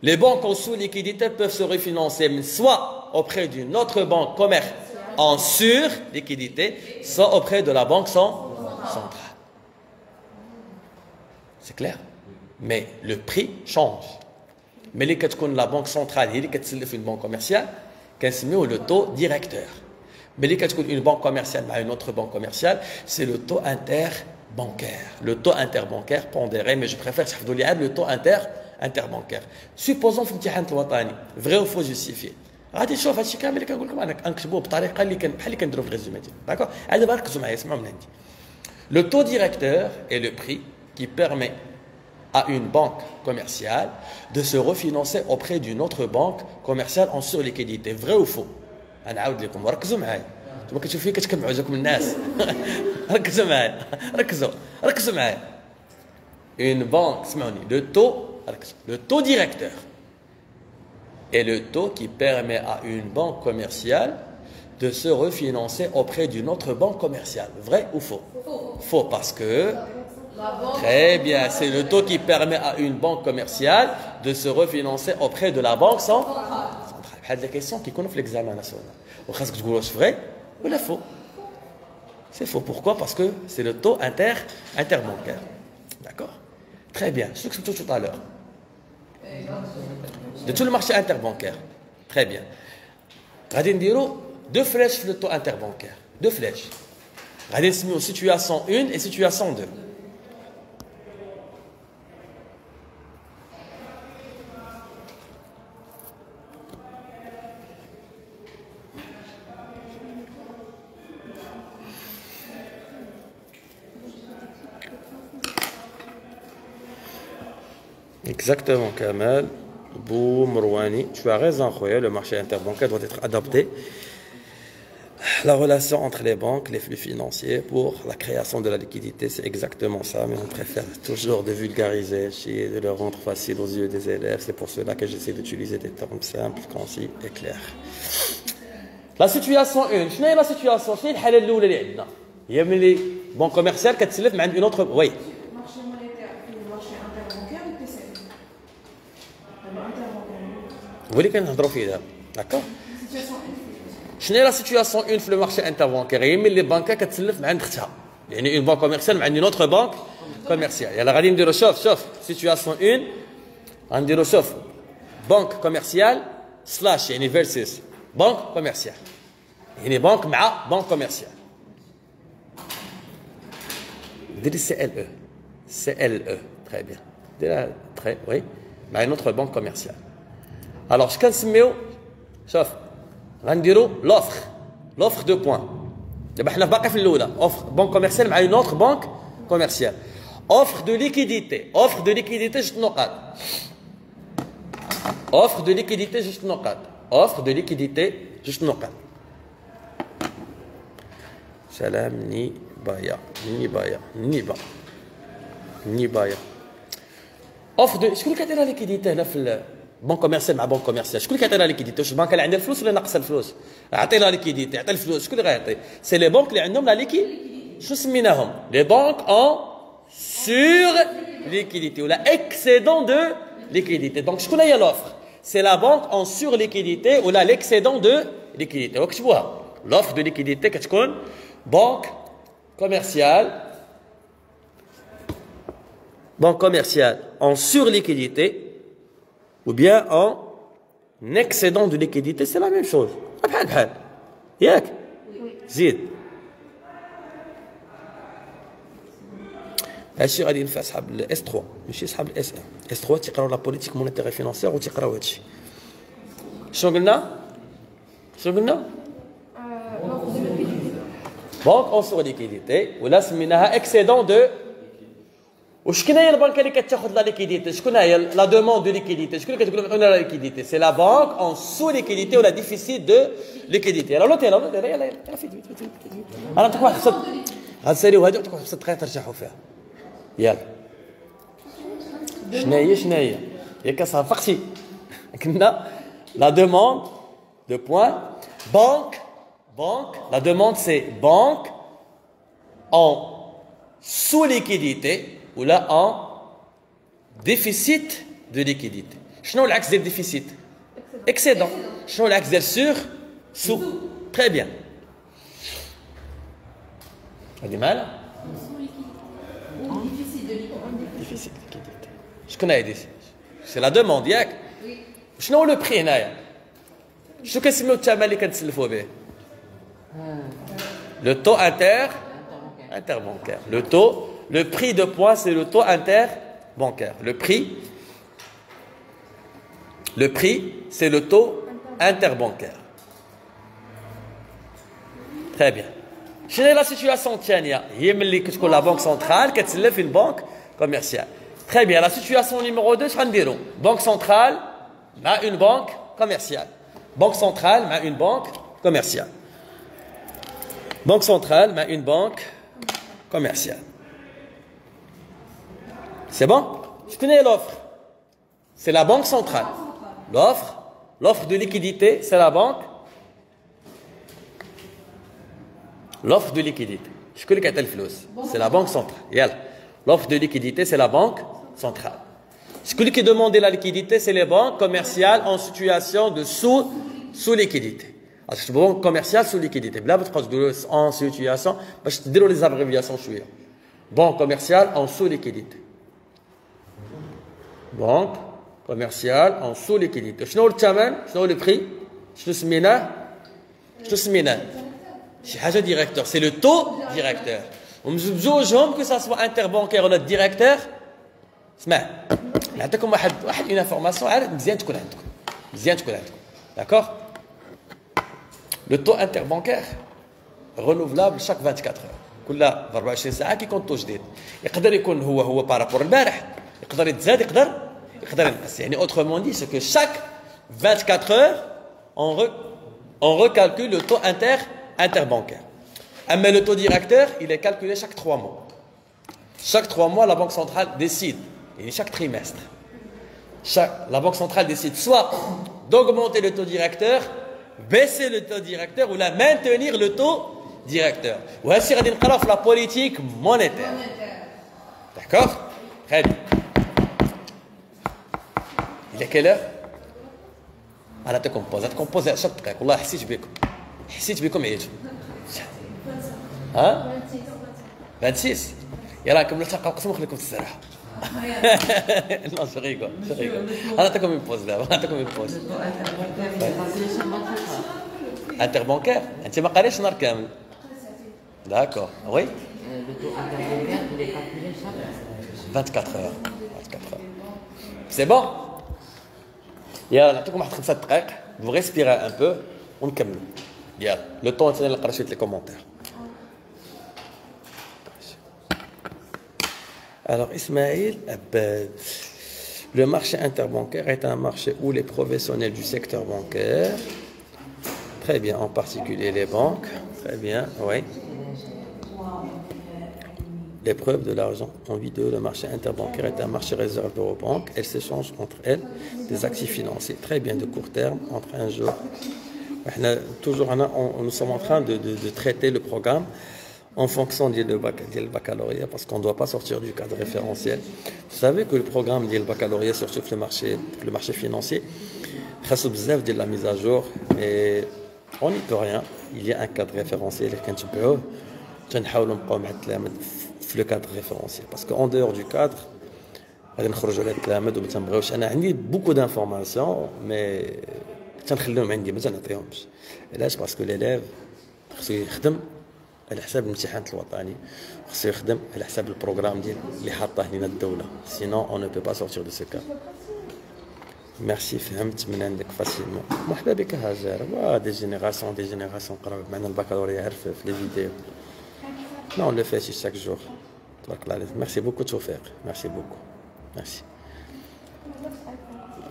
Les banques en sous-liquidité peuvent se refinancer soit auprès d'une autre banque commerciale en sur-liquidité, soit auprès de la banque centrale. C'est clair? Mais le prix change. Mais les cas la banque centrale, il y a une banque commerciale, كنسميوه le taux directeur. Mais les cas une banque commerciale à une autre banque commerciale, c'est le taux interbancaire. Le taux interbancaire pondéré, mais je préfère le taux interbancaire. Supposons في الامتحان الوطني vrai ou faux justifié. غادي تشوف هادشي كامل اللي كنقول لكم انا نكتبوه بطريقه اللي بحال اللي كنديروا في الريزومي ديالنا. داكور؟ عاد دابا ركزوا معايا اسمعوا من عندي. Le taux directeur est le prix qui permet à une banque commerciale de se refinancer auprès d'une autre banque commerciale en surliquidité. Vrai ou faux? غنعاود لكم وركزوا معايا. نتوما كتشوفوا فيا كتكمعوا عزكم الناس. ركزوا معايا. ركزوا معايا. Une banque, اسمعوني, le taux directeur est le taux qui permet à une banque commerciale de se refinancer auprès d'une autre banque commerciale. Vrai ou faux? Faux parce que très bien, c'est le taux qui permet à une banque commerciale de se refinancer auprès de la banque centrale. C'est la question qui connaît l'examen national. Ou est-ce que tu dis vrai ou faux? C'est faux. Pourquoi? Parce que c'est le taux interbancaire. D'accord? Très bien. Ce que je tout à l'heure. De tout le marché interbancaire. Très bien. Radin Diro, 2 flèches sur le taux interbancaire. 2 flèches. Radin Simio, situation 1 et situation 2. Exactement, Kamal. Boum, Rouani. Tu as raison, Khoya. Le marché interbancaire doit être adapté. La relation entre les banques, les flux financiers pour la création de la liquidité, c'est exactement ça. Mais on préfère toujours de vulgariser, de le rendre facile aux yeux des élèves. C'est pour cela que j'essaie d'utiliser des termes simples, concis et clairs. La situation 1. شنو هي la situation? شنو هي الحالة الأولى اللي عندنا؟ هي ملي بنك كوميرسيال كتسلف من عند une autre. Oui. Vous voulez qu'on ait fait ça? D'accord? شنو هي la situation 1 في le marché interbancaire? هي ملي البنكه كتسلف من عند اختها. يعني une banque commerciale من عند une autre banque commerciale. يلا غادي نديرو شوف situation 1 غنديرو شوف banque commerciale slash يعني versus banque commerciale. يعني banque مع banque commerciale. ديري CLE. Très bien. ديرها très oui مع une autre banque commerciale. Alors, je كنسميو شوف غنديرو l'offre de points. دابا حنا باقي في الاولى offre banque commerciale مع une autre banque commerciale. Offre de liquidité جوج نقاط. Offre de liquidité juste نقط. سلام نيبايا نيبايا. اوف دو شكون اللي كيعطي لها ليكيديتي هنا في البنك كوميرسيال مع بنك كوميرسيال؟ شكون اللي كيعطي لها ليكيديتي؟ واش البنك اللي عندها الفلوس ولا ناقصه الفلوس؟ عطي لها ليكيديتي، عطي الفلوس، شكون اللي غيعطي؟ سي لي بنك اللي عندهم لا ليكي شنو سميناهم؟ لي بنك اون سور ليكيديتي ولا اكسيدون دو ليكيديتي. دونك شكون هي لوفر؟ سي لا بنك اون سور ليكيديتي ولا ليكسيدون دو ليكيديتي. وكتبوها لوفر دو ليكيديتي كتكون بنك كوميرسيال en surliquidité ou bien en excédent de liquidité, c'est la même chose. بحال ياك زيد. هادشي غادي ينفع صحاب الاس 3 ماشي صحاب الاس 1. اس 3 تيقراو لا بوليتيك مونيتير فينانسيير وتيقراو هادشي. شنو قلنا؟ بنك اون سور ليكيديتي ولا سميناها اكسيدون دو. وشكون هي البنكه اللي كتاخذ لا ليكيديتي؟ شكون هي لا دوموند دو ليكيديتي؟ شكون اللي كتقول لنا لا ليكيديتي؟ سي لا بنك اون سو ليكيديتي ولا ديفيسيت دو ليكيديتي. راه لوتي يلا فيت انا نعطيك واحد خصك غنساليو هادي نعطيك واحد 6 دقائق ترتاحوا فيها. يلا شناهي ياك صافقتي كنا لا دوموند دو بوين بنك لا دوموند سي بنك اون سو ليكيديتي ولا en déficit de liquidité. شنو العكس ديال déficit؟ excédent. شنو العكس ديال sur sous؟ très bien. هادي مالها؟ déficit de liquidité. شكون هادي؟ سي لا دوموند ياك؟ شنو هو لو بري هنايا؟ شنو كنسميو الثمن اللي كنتسلفوا به؟ لو تو interbancaire. Le prix de point, c'est le taux interbancaire. Le prix, c'est le taux interbancaire. Très bien. Quelle est la situation Tiania? La banque centrale qui est une banque commerciale. Très bien. La situation numéro 2, c'est banque centrale a une banque commerciale. Banque centrale a une banque commerciale. Banque centrale a une banque commerciale. C'est bon? Je connais l'offre. C'est la banque centrale. L'offre de liquidité, c'est la banque. L'offre de liquidité. Je connais quelle flous. C'est la banque centrale. L'offre de liquidité, c'est la banque centrale. Ce qui demande la liquidité, c'est les banques commerciales en situation de sous-liquidité. Alors, je banque commerciale sous liquidité. Là, vous en situation, je te dis les abréviations. Banque commerciale en sous-liquidité. Banque commerciale en sous-liquidité. Je sais le prix. Je sais c'est directeur. C'est le taux directeur. On me dit que ça soit interbancaire ou notre directeur. نعطيكم واحد une information مزيان تكون عندكم. D'accord? Le taux interbancaire renouvelable chaque 24 heures. كل 24 ساعه كيكون طو جديد. يقدر يكون هو بارابور البارح، يقدر يتزاد، يقدر ينقص. يعني autrement dit, c'est que chaque 24 heures on recalcule le taux interbancaire. Mais le taux directeur, il est calculé chaque 3 mois. Chaque 3 mois, la Banque centrale décide, et chaque trimestre, la Banque centrale décide soit d'augmenter le taux directeur, baisser le taux directeur ou la maintenir le taux directeur. Ou ainsi, on va la politique monétaire. D'accord? Très bien. Il est quelle heure? أنا تكمبوز شط دقائق والله حسيت بكم عييتوا. ها 26 يلا نكملوا حتى القسم ونخليكم تستراحوا. لا شغيكو انا نعطيكم اون بوز دابا انتربانكير انت ما قاريش نهار كامل. داكور وي 24 heures. C'est bon? يلا نعطيكم واحد 5 دقائق vous respirez un peu ونكملوا. يلا لو طون اللي نقرا شويه لي كومونتير. Alors, Ismaël Abed, le marché interbancaire est un marché où les professionnels du secteur bancaire Très bien, en particulier les banques. Très bien, oui. L'épreuve de l'argent en vidéo, le marché interbancaire est un marché réservé aux banques. Elles s'échangent entre elles des actifs financiers. Très bien, de court terme, entre un jour. Nous sommes en train de traiter le programme en fonction du baccalauréat parce qu'on ne doit pas sortir du cadre référentiel. Vous savez que le programme du baccalauréat, surtout le marché financier, de la mise à jour, et on n'y peut rien. Il y a un cadre référentiel le cadre référentiel parce qu'en dehors du cadre beaucoup d'informations mais parce que l'élève يخدم على حساب الامتحانات الوطني خصو يخدم على حساب البروغرام ديال اللي حاطه لنا الدوله sinon on ne peut pas sortir de ce cas. Merci, فهمت من عندك فاسيلمون. مرحبا بك هاجر. دي جينيراسيون قراو معنا البكالوريا غير في لي فيديو. Non, on le fait chaque jour. Merci beaucoup, Tchoufek. Merci beaucoup. Merci.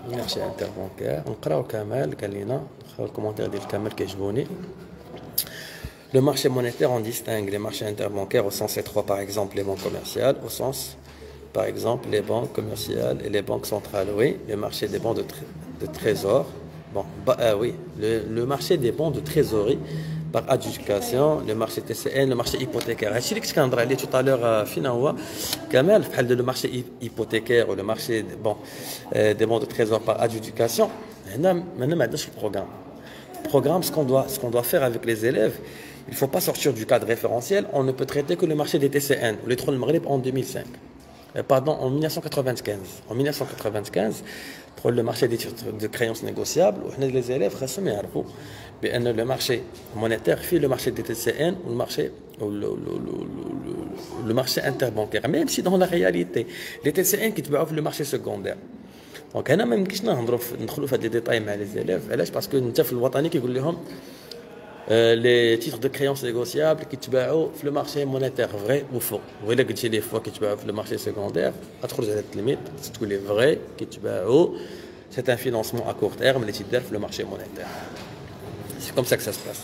Marché interbancaire. On قراو كامل قال لنا نقراو الكومونتير ديال كامل كيعجبوني. Le marché monétaire, on distingue les marchés interbancaires au sens étroit, par exemple les banques commerciales, au sens, par exemple, les banques commerciales et les banques centrales. Oui, le marché des bons de trésor. Bon, oui, le marché des bons de trésorerie par adjudication, le marché TCN, le marché hypothécaire. Je sais que je tout à l'heure, finalement, Kamel, le marché hypothécaire ou le marché des bons de trésor par adjudication, maintenant, le programme. Le programme, ce qu'on doit faire avec les élèves, il ne faut pas sortir du cadre référentiel. On ne peut traiter que le marché des TCN, ou les trônes de Maghreb en 2005. Pardon, en 1995. En 1995, pour le marché des titres de créances négociables, les élèves le marché monétaire fait le marché des TCN ou le marché interbancaire. Même si dans la réalité, les TCN qui trouvent le marché secondaire. Donc, أنا ما يمكنش ندخلوا في هاد لي ديتاي مع les élèves. علاش باسكو انت في الوطني كيقول لهم les titres de créances négociables qui تباعوا في le marché monétaire vrai ou faux. وإلا قلتي لي فوا كيتباعوا في le marché secondaire غتخرج على التلميذ تقول لي vrai كيتباعوا c'est un financement à court terme اللي تيدار في le marché monétaire. C'est comme ça que ça se passe.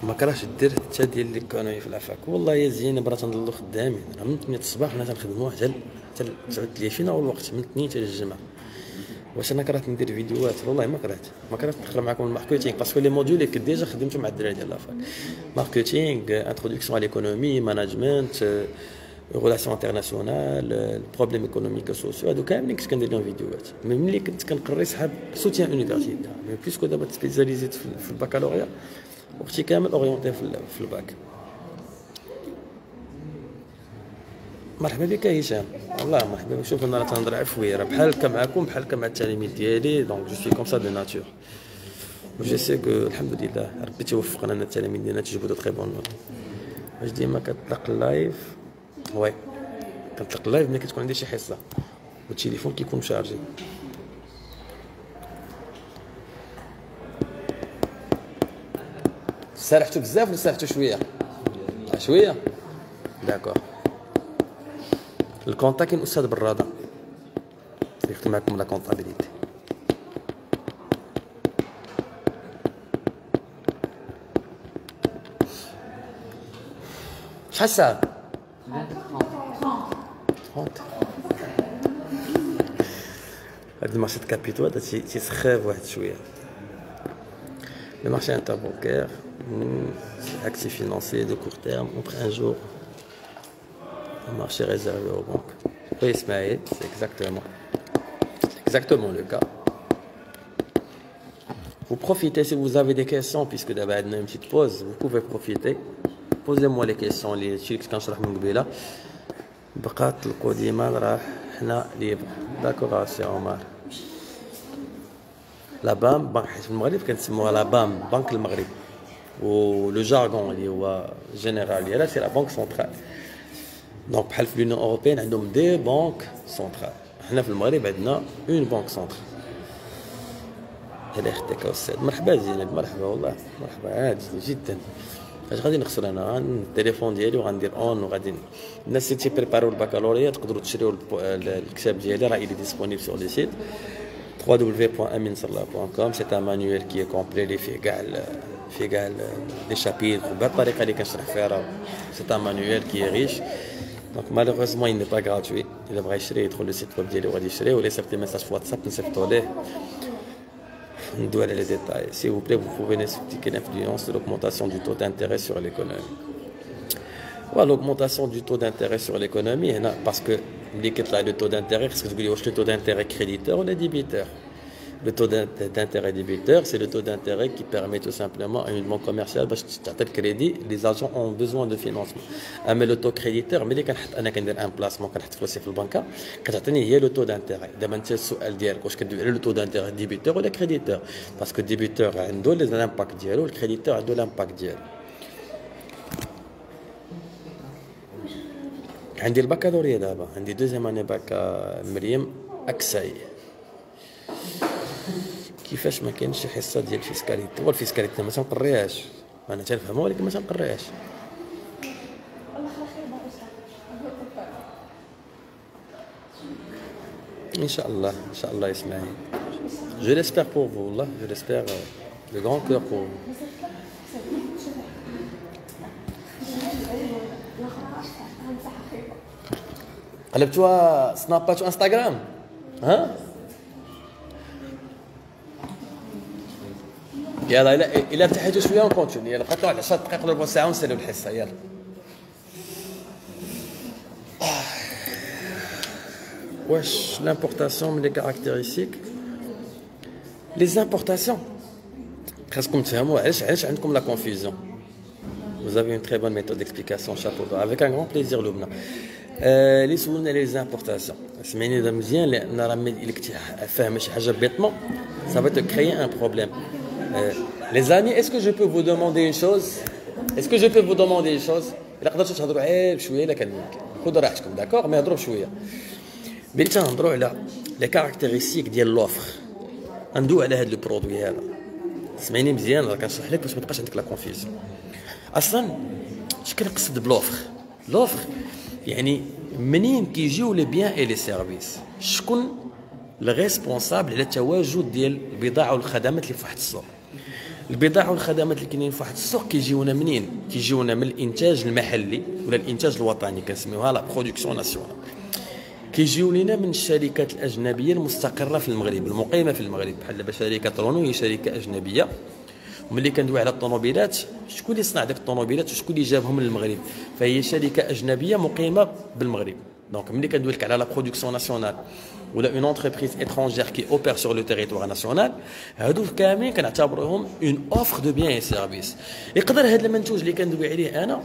ما كرهش دير حتى ديال ليكونومي في العفاك. والله يا زين برا تنضلوا خدامين من 8 الصباح حنا تنخدموا حتى 9 فينا والوقت من 2 حتى الجمعه. واش انا كرهت ندير فيديوهات؟ والله ما كرهت ندخل معكم الماركتينغ باسكو لي موديول اللي كنت ديجا خدمتو مع الدراري ديال لافاك. ماركتينغ، انتروداكسيون على ليكونومي، ماناجمنت، ريلاسيون انترناسيونال، البروبليم ايكونوميك سوسيو، هادو كاملين كنت كندير لهم فيديوهات. ملي كنت كنقري صحاب سوتيان يونيفرسيتير، مي بيسكو دابا سبيسياليزيت في البكالوريا وقتي كامل اورينتي في الباك. مرحبا بك هشام. والله مرحبا بك. شوف انا راه تنهضر عفويه، راه بحالك معكم بحالك مع التلاميذ ديالي، دونك جو سوي كوم سا دو ناتور. جو سي كو الحمد لله ربي توفقنا ان التلاميذ ديالنا تجيبوا دو تري بون نوت. واش ديما كتطلق اللايف؟ وي كنطلق اللايف ملي كتكون عندي شي حصه والتليفون كيكون مشارجي. سرحتو بزاف ولا سرحتو شويه؟ شويه؟ داكور. الكونتا كاين استاذ براده يخدم معكم لا كونطابيليتي. شحال الساعه؟ 30. هاد المارشي د كابيتو هذا تيسخاف واحد شويه. Le marché interbancaire, actifs financiers de court terme, entre un jour, un marché réservé aux banques. Oui, Ismaël, c'est exactement le cas. Vous profitez si vous avez des questions, puisque d'abord il y a une petite pause, vous pouvez profiter. Posez-moi les questions, les trucs que je vais vous dire. بقات القديمة راه حنا ليبر. داكور سي عمر. لا بام بنك في المغرب كنسموها لا بام بنك المغرب ولو جارغون اللي هو جينيرال ديالها سي لا بنك سنترال. دونك بحال في لونيون اوروبيان عندهم دي بنك سنترال، حنا في المغرب عندنا اون بنك سنترال. هلا اختك استاذ. مرحبا زينب. مرحبا والله مرحبا عادي جدا. اش غادي نخسر انا؟ التليفون ديالي وغندير اون وغادي الناس اللي تيبريباريو البكالوريا تقدروا تشريو الكتاب ديالي راه ديسپونيبل سور لي سيت. www.aminsallah.com. C'est un manuel qui est complet, fait les chapitres. C'est un manuel qui est riche. Donc malheureusement, il n'est pas gratuit. Il devrait être le site web ou les messages WhatsApp, nous doit les détails. S'il vous plaît, vous pouvez nous expliquer l'influence de l'augmentation du taux d'intérêt sur l'économie. L'augmentation du taux d'intérêt sur l'économie, parce que le taux d'intérêt, est-ce que vous voulez le taux d'intérêt créditeur ou débiteur? Le taux d'intérêt débiteur, c'est le taux d'intérêt qui permet tout simplement à une banque commerciale de crédit, les agents ont besoin de financement. Mais le taux créditeur, mais quand on a un placement, quand on a fait le banque, quand on a le taux d'intérêt, le taux d'intérêt débiteur ou créditeur. Parce que le débiteur a l'impact, le créditeur a l'impact. عندي البكالوريا دابا عندي دوزيام اني باكا مريم اكساي كيفاش ما كاينش شي حصه ديال الفيسكاليتي والفيسكاليتي ما تنقريهاش انا تنفهمها ولكن ما تنقريهاش ان شاء الله يسمعي je l'espère pour vous والله je l'espère de grand cœur pour vous. قلبتوها سنابات وانستغرام ها يلا الا ارتحيتوا شويه ونكونتيني يلا بقات 10 دقائق ولا ربع ساعه ونسالوا الحصه يلا واش l'importation من les caractéristiques les importations خاصكم تفهموا علاش عندكم لا confusion. Vous avez une très bonne méthode d'explication, chapeau bas. Avec un grand plaisir, Loubna. Les sous les importations. Ça va te créer un problème. Les amis, est-ce que je peux vous demander une chose? D'accord? Mais les caractéristiques de l'offre. ندوي على هذا البرودوي هذا. سمعيني مزيان راه كنشرح لك باش ما تبقاش عندك لا كونفيزيون. اصلا اش كنقصد بلوفر؟ لوفر يعني منين كيجيو لي بيان اي لي سيرفيس، شكون الريسبونسابل على التواجد ديال البضاعه والخدمات اللي في واحد السوق. البضاعه والخدمات اللي كاينين في واحد السوق كيجيونا منين؟ كيجيونا من الانتاج المحلي ولا الانتاج الوطني كنسميوها لا برودكسيون ناسيونال. كيجيو لينا من الشركات الاجنبيه المستقره في المغرب المقيمه في المغرب، بحال دابا شركه رونو هي شركه اجنبيه. وملي كندوي على الطوموبيلات، شكون اللي صنع داك الطوموبيلات وشكون اللي جابهم من المغرب؟ فهي شركه اجنبيه مقيمه بالمغرب. دونك ملي كندوي لك على لا برودكسيون ناسيونال ولا اون انتربريز اترونجير كي اوبير سور لو تيريتوار ناسيونال، هادو كاملين كنعتبروهم اون اوفر دو بيان اي سيرفيس. يقدر هذا المنتوج اللي كندوي عليه انا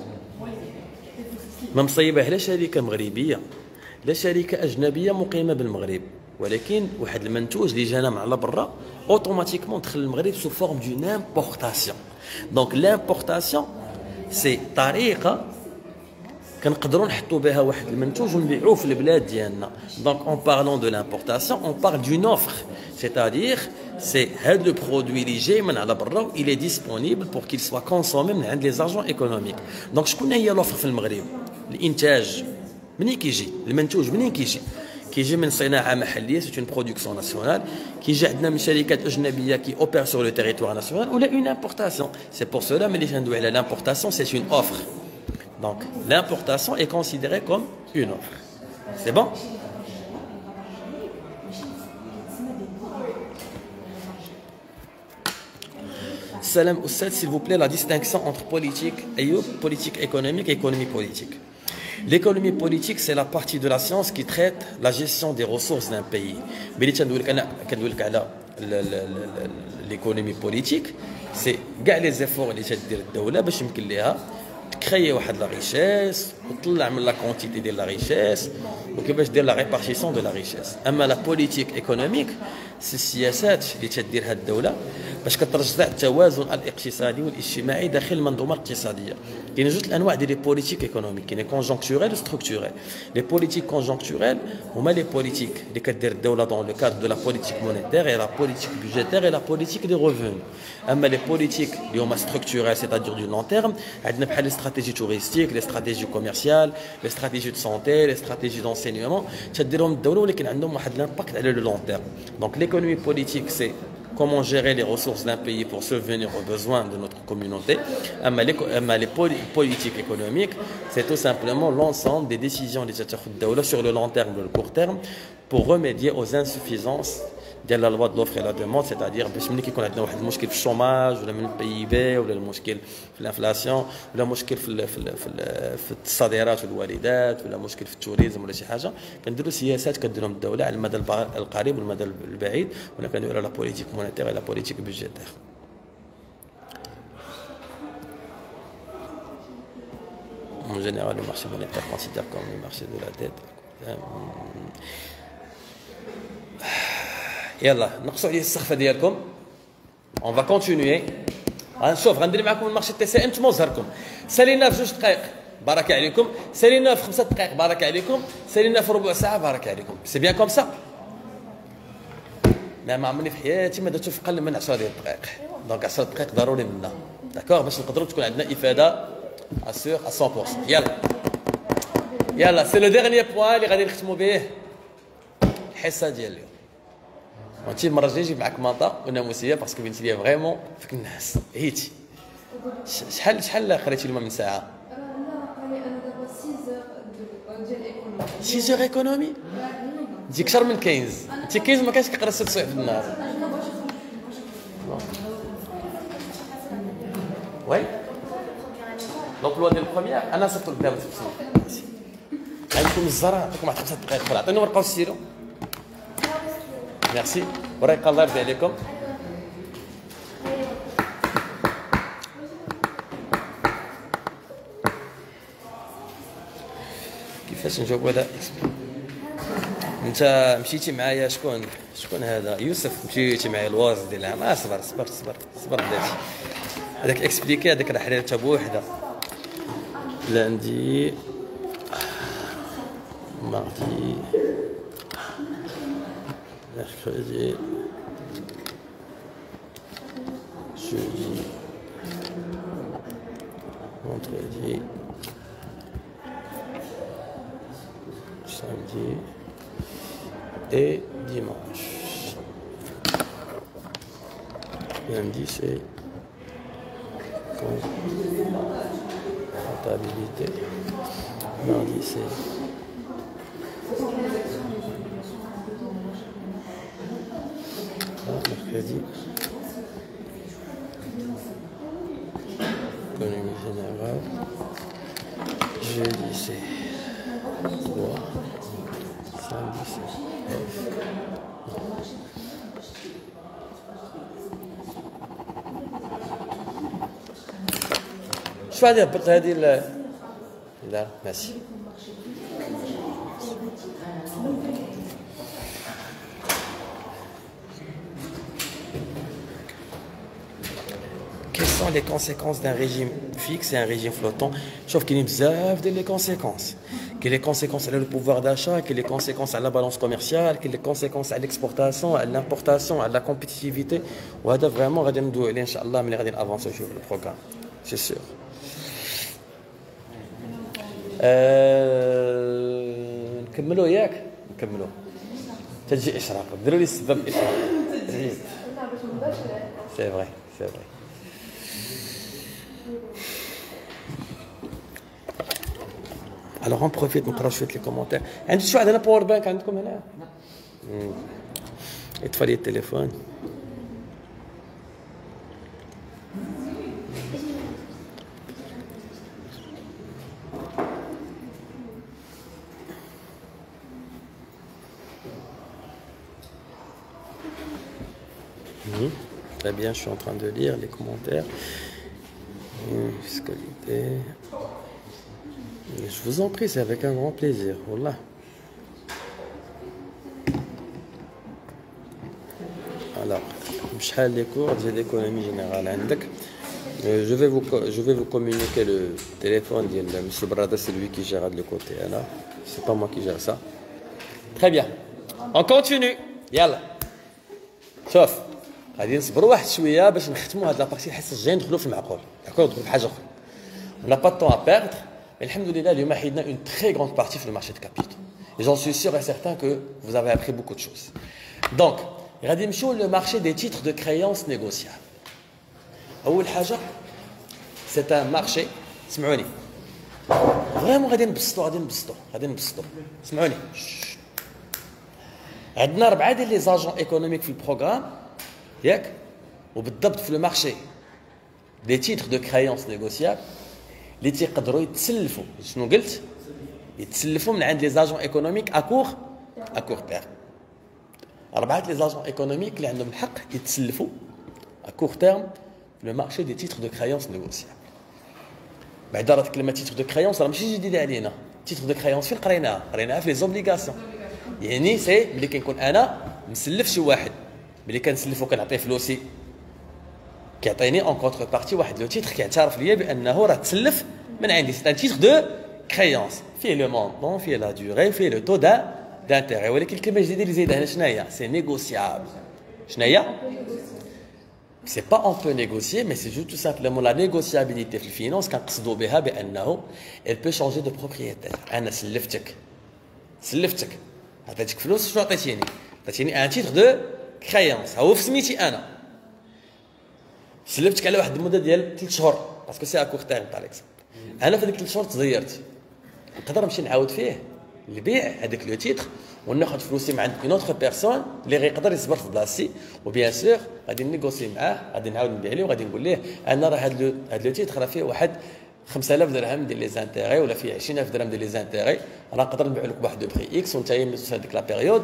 ما مصيبه لا شركه مغربيه لا شركه اجنبيه مقيمه بالمغرب، ولكن واحد المنتوج اللي جانا من على برا اوتوماتيكمون دخل المغرب سو فورم دون امبورطاسيون. دونك لامبورطاسيون سي طريقه كنقدروا نحطوا بها واحد المنتوج ونبيعوه في البلاد ديالنا. دونك اون بارلون دو لامبورطاسيون اون بارل دون اوفر، سيتادير سي هاد لو برودوي اللي جاي من على برا و il est disponible pour qu'il soit consommé من عند لي زاجون ايكونوميك. دونك شكون هي لوفر في المغرب؟ الانتاج منين كيجي؟ المنتوج منين كيجي؟ كيجي من صناعه محليه سي اون برودكسيون ناسيونال، كيجي عندنا من شركات اجنبيه كي اوبير سور لو تيريتوار ناسيونال ولا اون امبورطاسيون. سي بور سولا ملي كندوي على l'importation سي اون اوفر. دونك l'importation est considérée comme une offre. C'est bon? Salam Oussad, s'il vous plaît, la distinction entre politique économique et économie politique. L'économie politique, c'est la partie de la science qui traite la gestion des ressources d'un pays. Mais l'économie politique, c'est les efforts اللي تدير الدولة باش يمكن لها تكري واحد لا ريشيس وتطلع من لا كونتيتي ديال لا ريشيس وكيفاش دير لا ريبارتيسيون دو لا ريشيس. اما لا بوليتيك ايكونوميك سي السياسات اللي تديرها الدولة باش كترجع التوازن الاقتصادي والاجتماعي داخل المنظومه الاقتصاديه. كاين جوج الانواع ديال لي بوليتيك ايكونوميك، كاين كونجونكتوريل وستركتوريل. لي بوليتيك كونجونكتوريل هما لي بوليتيك اللي كدير الدوله دون لو كادر دو لا بوليتيك مونيتير اي لا بوليتيك بودجيتير اي لا بوليتيك دي ريفون. اما لي بوليتيك اللي هما ستركتوريل سيتادير دو لون تيرم، عندنا بحال لي استراتيجي توريستيك، لي استراتيجي كوميرسيال، لي استراتيجي دو سونتي، لي استراتيجي دونسينيومون، تديرهم الدوله ولكن عندهم واحد لامباكت على لو لون تيرم. دونك l'économie politique c'est comment gérer les ressources d'un pays pour subvenir aux besoins de notre communauté. Les politiques économiques, c'est tout simplement l'ensemble des décisions des États sur le long terme ou le court terme pour remédier aux insuffisances de la loi de l'offre et la demande, c'est-à-dire باش ملي كيكون عندنا واحد المشكل في الشوماج ولا من البي بي ولا المشكل في الانفلاسيون ولا مشكل في الصادرات والواردات ولا مشكل في التوريزم ولا شي حاجه، كنديروا سياسات كديرهم الدوله على المدى القريب والمدى البعيد، ولا كنديروا لا بوليتيك مونيتير لا بوليتيك بودجيتير. En général, le marché monétaire considère comme le marché de la dette. يلا نقصوا عليه السخفه ديالكم. اون فا كونتينيي. غنشوف غندير معكم المارشي تي سي ام تموزهركم. سالينا في 2 دقائق بارك عليكم، سالينا في 5 دقائق بارك عليكم، سالينا في ربع ساعه بارك عليكم. سي بيان كوم سا. ما عمرني في حياتي ما درتو في اقل من 10 دقائق. دونك 10 دقائق ضروري منا داكوغ باش نقدروا تكون عندنا افاده اسور 100%. يلا سي لو ديرنيي بوين اللي غادي نختموا به الحصه ديال اليوم. وانتي المره الجايه جيب معك ماطا وناموسيه باسكو بنتي ليا فريمون فيك الناس عييتي. شحال قريتي اليوم من ساعه؟ لا قري انا دابا 6 ديال ايكونومي. 6 ايكونومي؟ انت اكثر من 15. انت 15 ما كانش كيقرا 6 سوايع في النهار. وي لومبلوا ديال البروميير انا صرت قدام تفصيل. عندكم الزرع نعطيكم واحد 5 دقائق اخرى. عطيني ورقه وستيلو. ميرسي. وريق الله يرضي عليكم. كيفاش نجاوب هذا؟ انت مشيتي معايا شكون هذا؟ يوسف. مشيتي معايا الواز ديال العام. صبر بلاتي. هذاك اكسبليكي هذاك راه حريرتها بوحده. lundi, mardi, mercredi, jeudi, vendredi, samedi et dimanche. Lundi c'est comptabilité. Mardi c'est mercredi économie générale. Jeudi c'est droit. Samedi c'est F. شو هذه هبط هذه لا ماشي. Quelles sont les conséquences d'un régime fixe et un régime flottant? Sauf qu'il y a bzaf de les conséquences. Quelles les conséquences sur le pouvoir d'achat, quelles les conséquences à la balance commerciale, quelles les conséquences à l'exportation, à l'importation, à la compétitivité. وهذا vraiment غادي ندوي عليه ان شاء الله ملي غادي نافونسيو في البروغرام. C'est sûr. نكملوا ياك نكملوا تجي اشراق ديروا لي السبب اشراق سي فري سي فري. الوغ اون بروفيت نقرا شويه لي كومونتير. عندي شي واحد هنا باور بانك عندكم هنا؟ يطفى لي التليفون. Très bien, je suis en train de lire les commentaires. Fiscalité. Je vous en prie, c'est avec un grand plaisir. Voilà. Alors, شحال لي كور ديال l'économie générale عندك. Je vais vous communiquer le téléphone de M. Brada, c'est lui qui gère de le côté. C'est pas moi qui gère ça. Très bien. On continue. Yalla. شوف غادي نصبروا واحد شويه باش نختموا هاد لابارتي الحصه الجايه ندخلوا في المعقول. داكور ندخلوا في حاجه اخرى. On n'a pas de temps à perdre. Mais alhamdoulilah, اليوم حيدنا une très grande partie sur le marché de capitaux. Et j'en suis sûr et certain que vous avez appris beaucoup de choses. Donc, غادي نمشيو le marché des titres de créances négociables. أول حاجة c'est un marché. اسمعوني. Vraiment غادي نبسطوا. اسمعوني. عندنا 4 ديال لي زاجون ايكونوميك في البروغرام ياك وبالضبط في لو مارشي دي تيتر دو كرايونس نيغوسيابل اللي تيقدروا يتسلفوا. شنو قلت؟ يتسلفوا من عند لي زاجون ايكونوميك اكور تيرم. 4 لي زاجون ايكونوميك اللي عندهم الحق يتسلفوا اكور تيرم في لو مارشي دي تيتر دو كرايونس نيغوسيابل. بعد راه كلمه تيتر دو كرايونس راه ماشي جديده علينا. تيتر دو كرايونس فين قريناها في لي زوبليغاسيون. يعني سي ملي كنكون انا مسلف شي واحد ملي كنسلفو كنعطيه فلوسي كيعطيني اون كونتر بارتي واحد لو تيتر كيعترف ليا بانه راه تسلف من عندي. سي ان تيتر دو كريونس فيه لو مونطون فيه لا دوري فيه لو تو دانتيغي. ولكن الكلمه الجديده اللي زايده هنا شناهي؟ سي نيغوسيابل. شناهي؟ سي با اون بو نيغوسيي مي سي جوست تو سامبلومون لا نيغوسيابيليتي في الفينانس كنقصدوا بها بانه elle peut changer de propriétaire. انا سلفتك عطيتك فلوس. شنو عطيتيني؟ عطيتيني ان تيتر دو كريونس. ها هو في سميتي انا سلفتك على واحد المده ديال 3 شهور باسكو سي اكور تايم تاع ليكس. انا في ديك 3 شهور تزيرت نقدر نمشي نعاود فيه البيع هذاك لو تيتر وناخذ فلوسي من عند اون اوتر بيرسون اللي غيقدر يصبر في بلاصتي. وبيان سور غادي نيغوسي معاه غادي نعاود نبيع ليه وغادي نقول ليه انا راه هذا لو تيتر راه فيه واحد 5000 درهم ديال لي زانتيغي ولا فيه 20000 درهم ديال لي زانتيغي. انا نقدر نبيع لك بواحد لو بري اكس وانت ملي توصل هذيك لا بيريود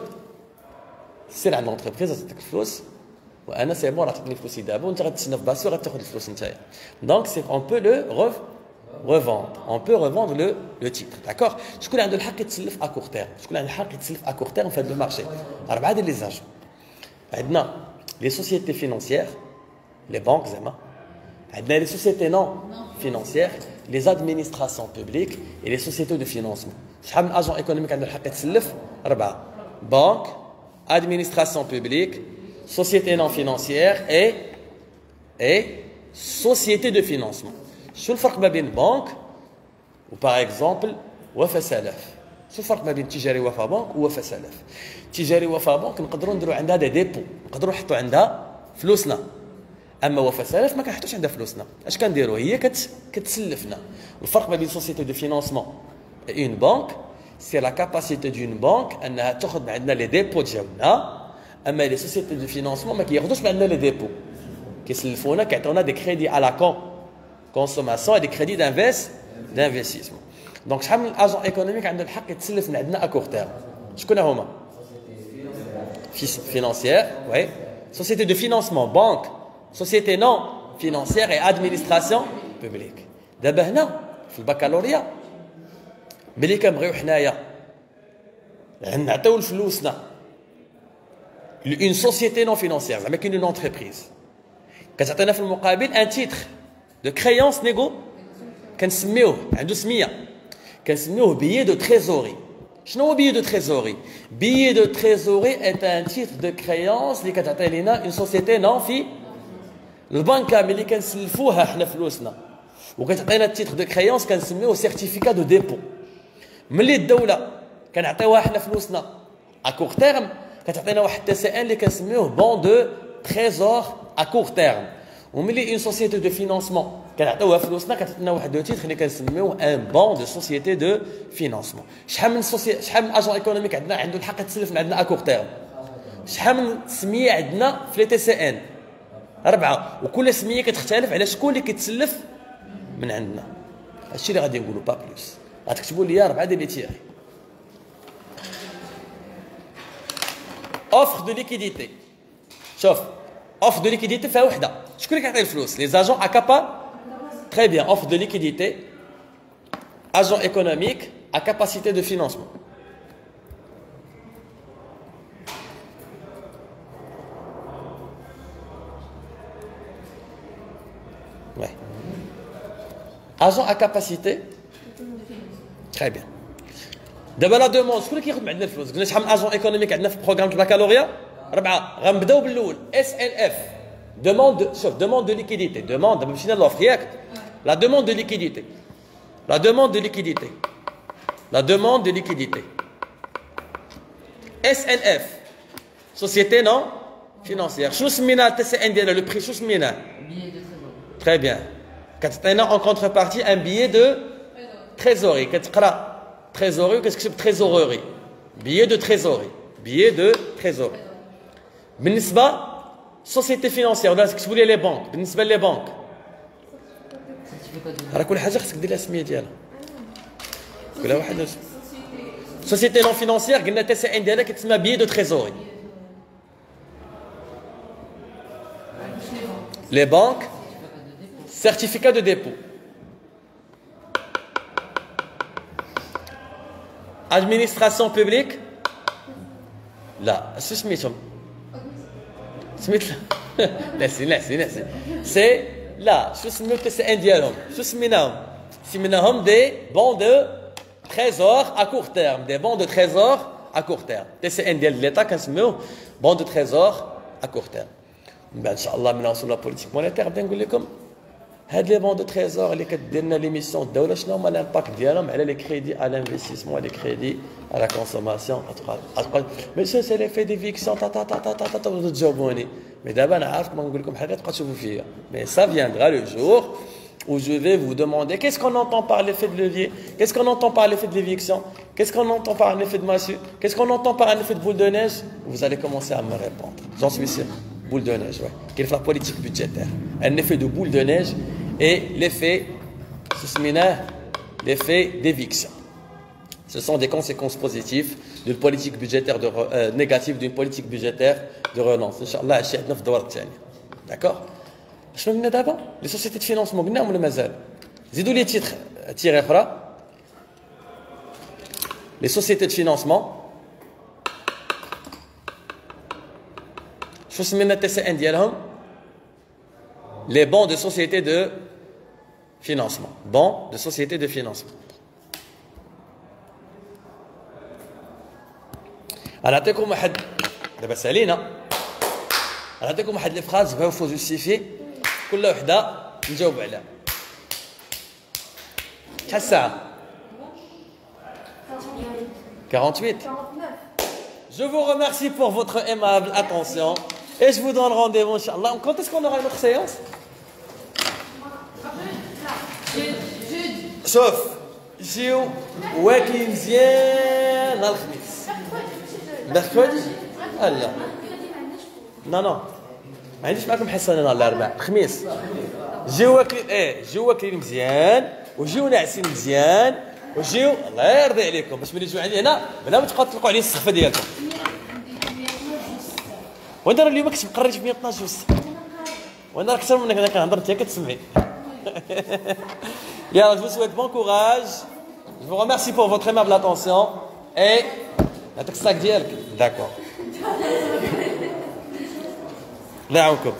سير عند لونتربريز تعطيك الفلوس وانا سي بون راه عطيتني فلوسي دابا وانت غتسنى في بلاصتي وغتاخذ الفلوس نتايا. دونك سي اون بو لو revendre le titre. D'accord? شكون عنده الحق يتسلف اكور تيرم؟ شكون عنده الحق يتسلف اكور تيرم في هذا لو مارشي؟ 4 ديال لي زاجون. عندنا لي سوسيتي فينانسيير لي بانك زعما. عندنا لي سوسيتي نون فينانسيير les administrations publiques et les sociétés de financement. شحال من اجون ايكونوميك عنده الحق يتسلف؟ 4. بانك، administration publique, société non financière et société de financement. شو الفرق ما بين بنك و باغ اكزومبل وفا سلف؟ شو الفرق ما بين تجاري وفا بنك ووفا سلف؟ تجاري وفا بنك نقدروا نديروا عندها دي ديبو، نقدروا نحطوا عندها فلوسنا. اما وفا سلف ما كنحطوش عندها فلوسنا. اش كنديروا؟ هي كتسلفنا. الفرق ما بين سوسيتي دو فينانسمون اي اون بانك سي لا كاباسيتي دون بانك انها تاخذ من عندنا لي ديبو ديالنا. اما لي سوسيتي دو فينانسمون ما كياخذوش من عندنا لي ديبو، كيسلفونا كيعطيونا دي كريدي على كونسوماسيون دي كريدي دانفستيسمون. دونك شحال من الاجون ايكونوميك عنده الحق يتسلف من عندنا اكور تيرم؟ شكون هما؟ فينانسيير وي سوسيتي دو فينانسمون بانك société non financière et administration publique. دابا هنا في البكالوريا ملي كنبغيو حنايا نعطيو الفلوسنا لون سوسيتي نون فينانسيير زعما كاين اون انتربريز كتعطينا في المقابل ان تيتر دو كريونس نيغو كنسميوه عنده سميه كنسميوه بيي دو تريزوري. شنو هو بيي دو تريزوري؟ بيي دو تريزوري est un titre de créance اللي كتعطي لينا اون سوسيتي نون في البنكه ملي كنسلفوها حنا فلوسنا وكتعطينا التيتر دو كريونس كنسميوه سيرتيفيكا دو ديبو. ملي الدوله كنعطيوها حنا فلوسنا اكور تيرم كتعطينا واحد تي سي ان اللي كنسميوه بون دو تريزور اكور تيرم. وملي اون سوسيتي دو فينانسمون كنعطيوها فلوسنا كتعطينا واحد لو تيتر اللي كنسميوه ان بون دو سوسيتي دو فينانسمون. شحال من اجون ايكونوميك عندنا عنده الحق يتسلف من عندنا اكور تيرم؟ شحال من سميه عندنا في لي تي سي ان؟ 4. وكل سميه كتختلف على شكون اللي كيتسلف من عندنا. هادشي اللي غادي نقولوا با بلوس. غتكتبوا لي 4 ديال لي تيغي. اوفر دو ليكيديتي. شوف اوفر دو ليكيديتي فيها وحده. شكون اللي كيعطي الفلوس؟ لي زاجون ا كابا. تري بيان. اوفر دو ليكيديتي agent économique à capacité de financement. Ouais. Agent à capacité. Très bien. D'abord la demande, شكون اللي كياخذ معنا الفلوس؟ قلنا شحال من اجون ايكونوميك عندنا في البروغرام ديال البكالوريا؟ 4. غنبداو بالاول SNF. Demande de liquidité. Demande, دابا مشينا لوفر ياك؟ La demande de liquidité. La demande de liquidité. La demande de liquidité. SNF. Société non financière. شنو سمينا TCN ديالها le prix شنو سميناه؟ Billet de trésorerie. Très bien. كتعطينا en contrepartie un billet de trésorerie. كتقرا trésorerie ou qu'est-ce que c'est trésorerie? Billet de trésorerie. Billet de trésorerie. بالنسبة société financière ولا كتبوا لي بانك بالنسبة لي بانك راه كل حاجة خصك دير لها السمية ديالها. كل واحد société non financière قلنا تي سي ان ديالها كتسمى billet de trésorerie. Les banques certificat de dépôt. Administration publique. لا شو سميتهم؟ سميت ناسي سي لا شو سميو تي سي ان ديالهم؟ شو سميناهم؟ سميناهم دي بون دو تريزور à court terme. Des bons de trésor à court terme. تي سي ان ديال ليتا كنسميوه بون دو تريزور à court terme. من بعد ان شاء الله ملي نوصلوا لا بوليتيك مونيتير غادي نقول لكم هاد لي بون دو تريزور اللي كدير لنا ليميسيون الدوله شنو هما الامباكت ديالهم على لي كريدي على الانفستيسمون لي كريدي على كونسوماسيون. مي سي سي ليفي ديفيكسيون تا تا تا تا تا تا تجاوبوني. مي دابا انا عارف ما نقول لكم حاجه تبقى تشوفوا فيا. مي سا فياندرا لو جور où je vais vous demander qu'est-ce qu'on entend par l'effet de levier, qu'est-ce qu'on entend par l'effet de l'éviction, qu'est-ce qu'on entend par un effet de massue, qu'est-ce qu'on entend par un effet de boule de neige. Vous allez commencer à me répondre, j'en suis sûr. Boule de neige, ouais. Quelle est la politique budgétaire? Un effet de boule de neige et l'effet d'éviction. Ce sont des conséquences positives d'une politique budgétaire négative d'une politique budgétaire de relance. Inch'Allah, عشيتنا في الدورة الثانية. D'accord? شنو قلنا دابا؟ لي سوسيتي دو فينونسمون قلناهم ولا مازال؟ زيدوا لي تيغ اخرى. لي سوسيتي دو فينونسمون شو سمينا تي سي ان ديالهم؟ لي بون دو سوسيتي دو فينونسمون. بون دو سوسيتي دو فينونسمون. غنعطيكم واحد دابا سالينا. غنعطيكم واحد لي فراز بغاو فو جوستيفي كل وحده نجاوب عليها. شحال الساعة؟ 48. Je vous remercie pour votre aimable attention et je vous donne rendez-vous inchallah. Quand est-ce qu'on aura une autre séance? شوف جيو واكلين مزيان نهار الخميس. mercredi لا نو ما عنديش معكم حصه انا نهار الاربعاء الخميس. جيو واكلين جيو واكلين مزيان وجيو ناعسين مزيان وجيو الله يرضي عليكم باش ملي تجيو عندي هنا بلا ما تبقاو تطلقوا عليه السخفه ديالكم. وانت راه اليوم كنت مقريت ب 112 وسط وانا راه اكثر منك انا كنهضر انت كتسمعي. يلا je vous souhaite bon courage. Je vous remercie pour votre aimable attention et نعطيك الصاك ديالك. داكور الله يعاونكم.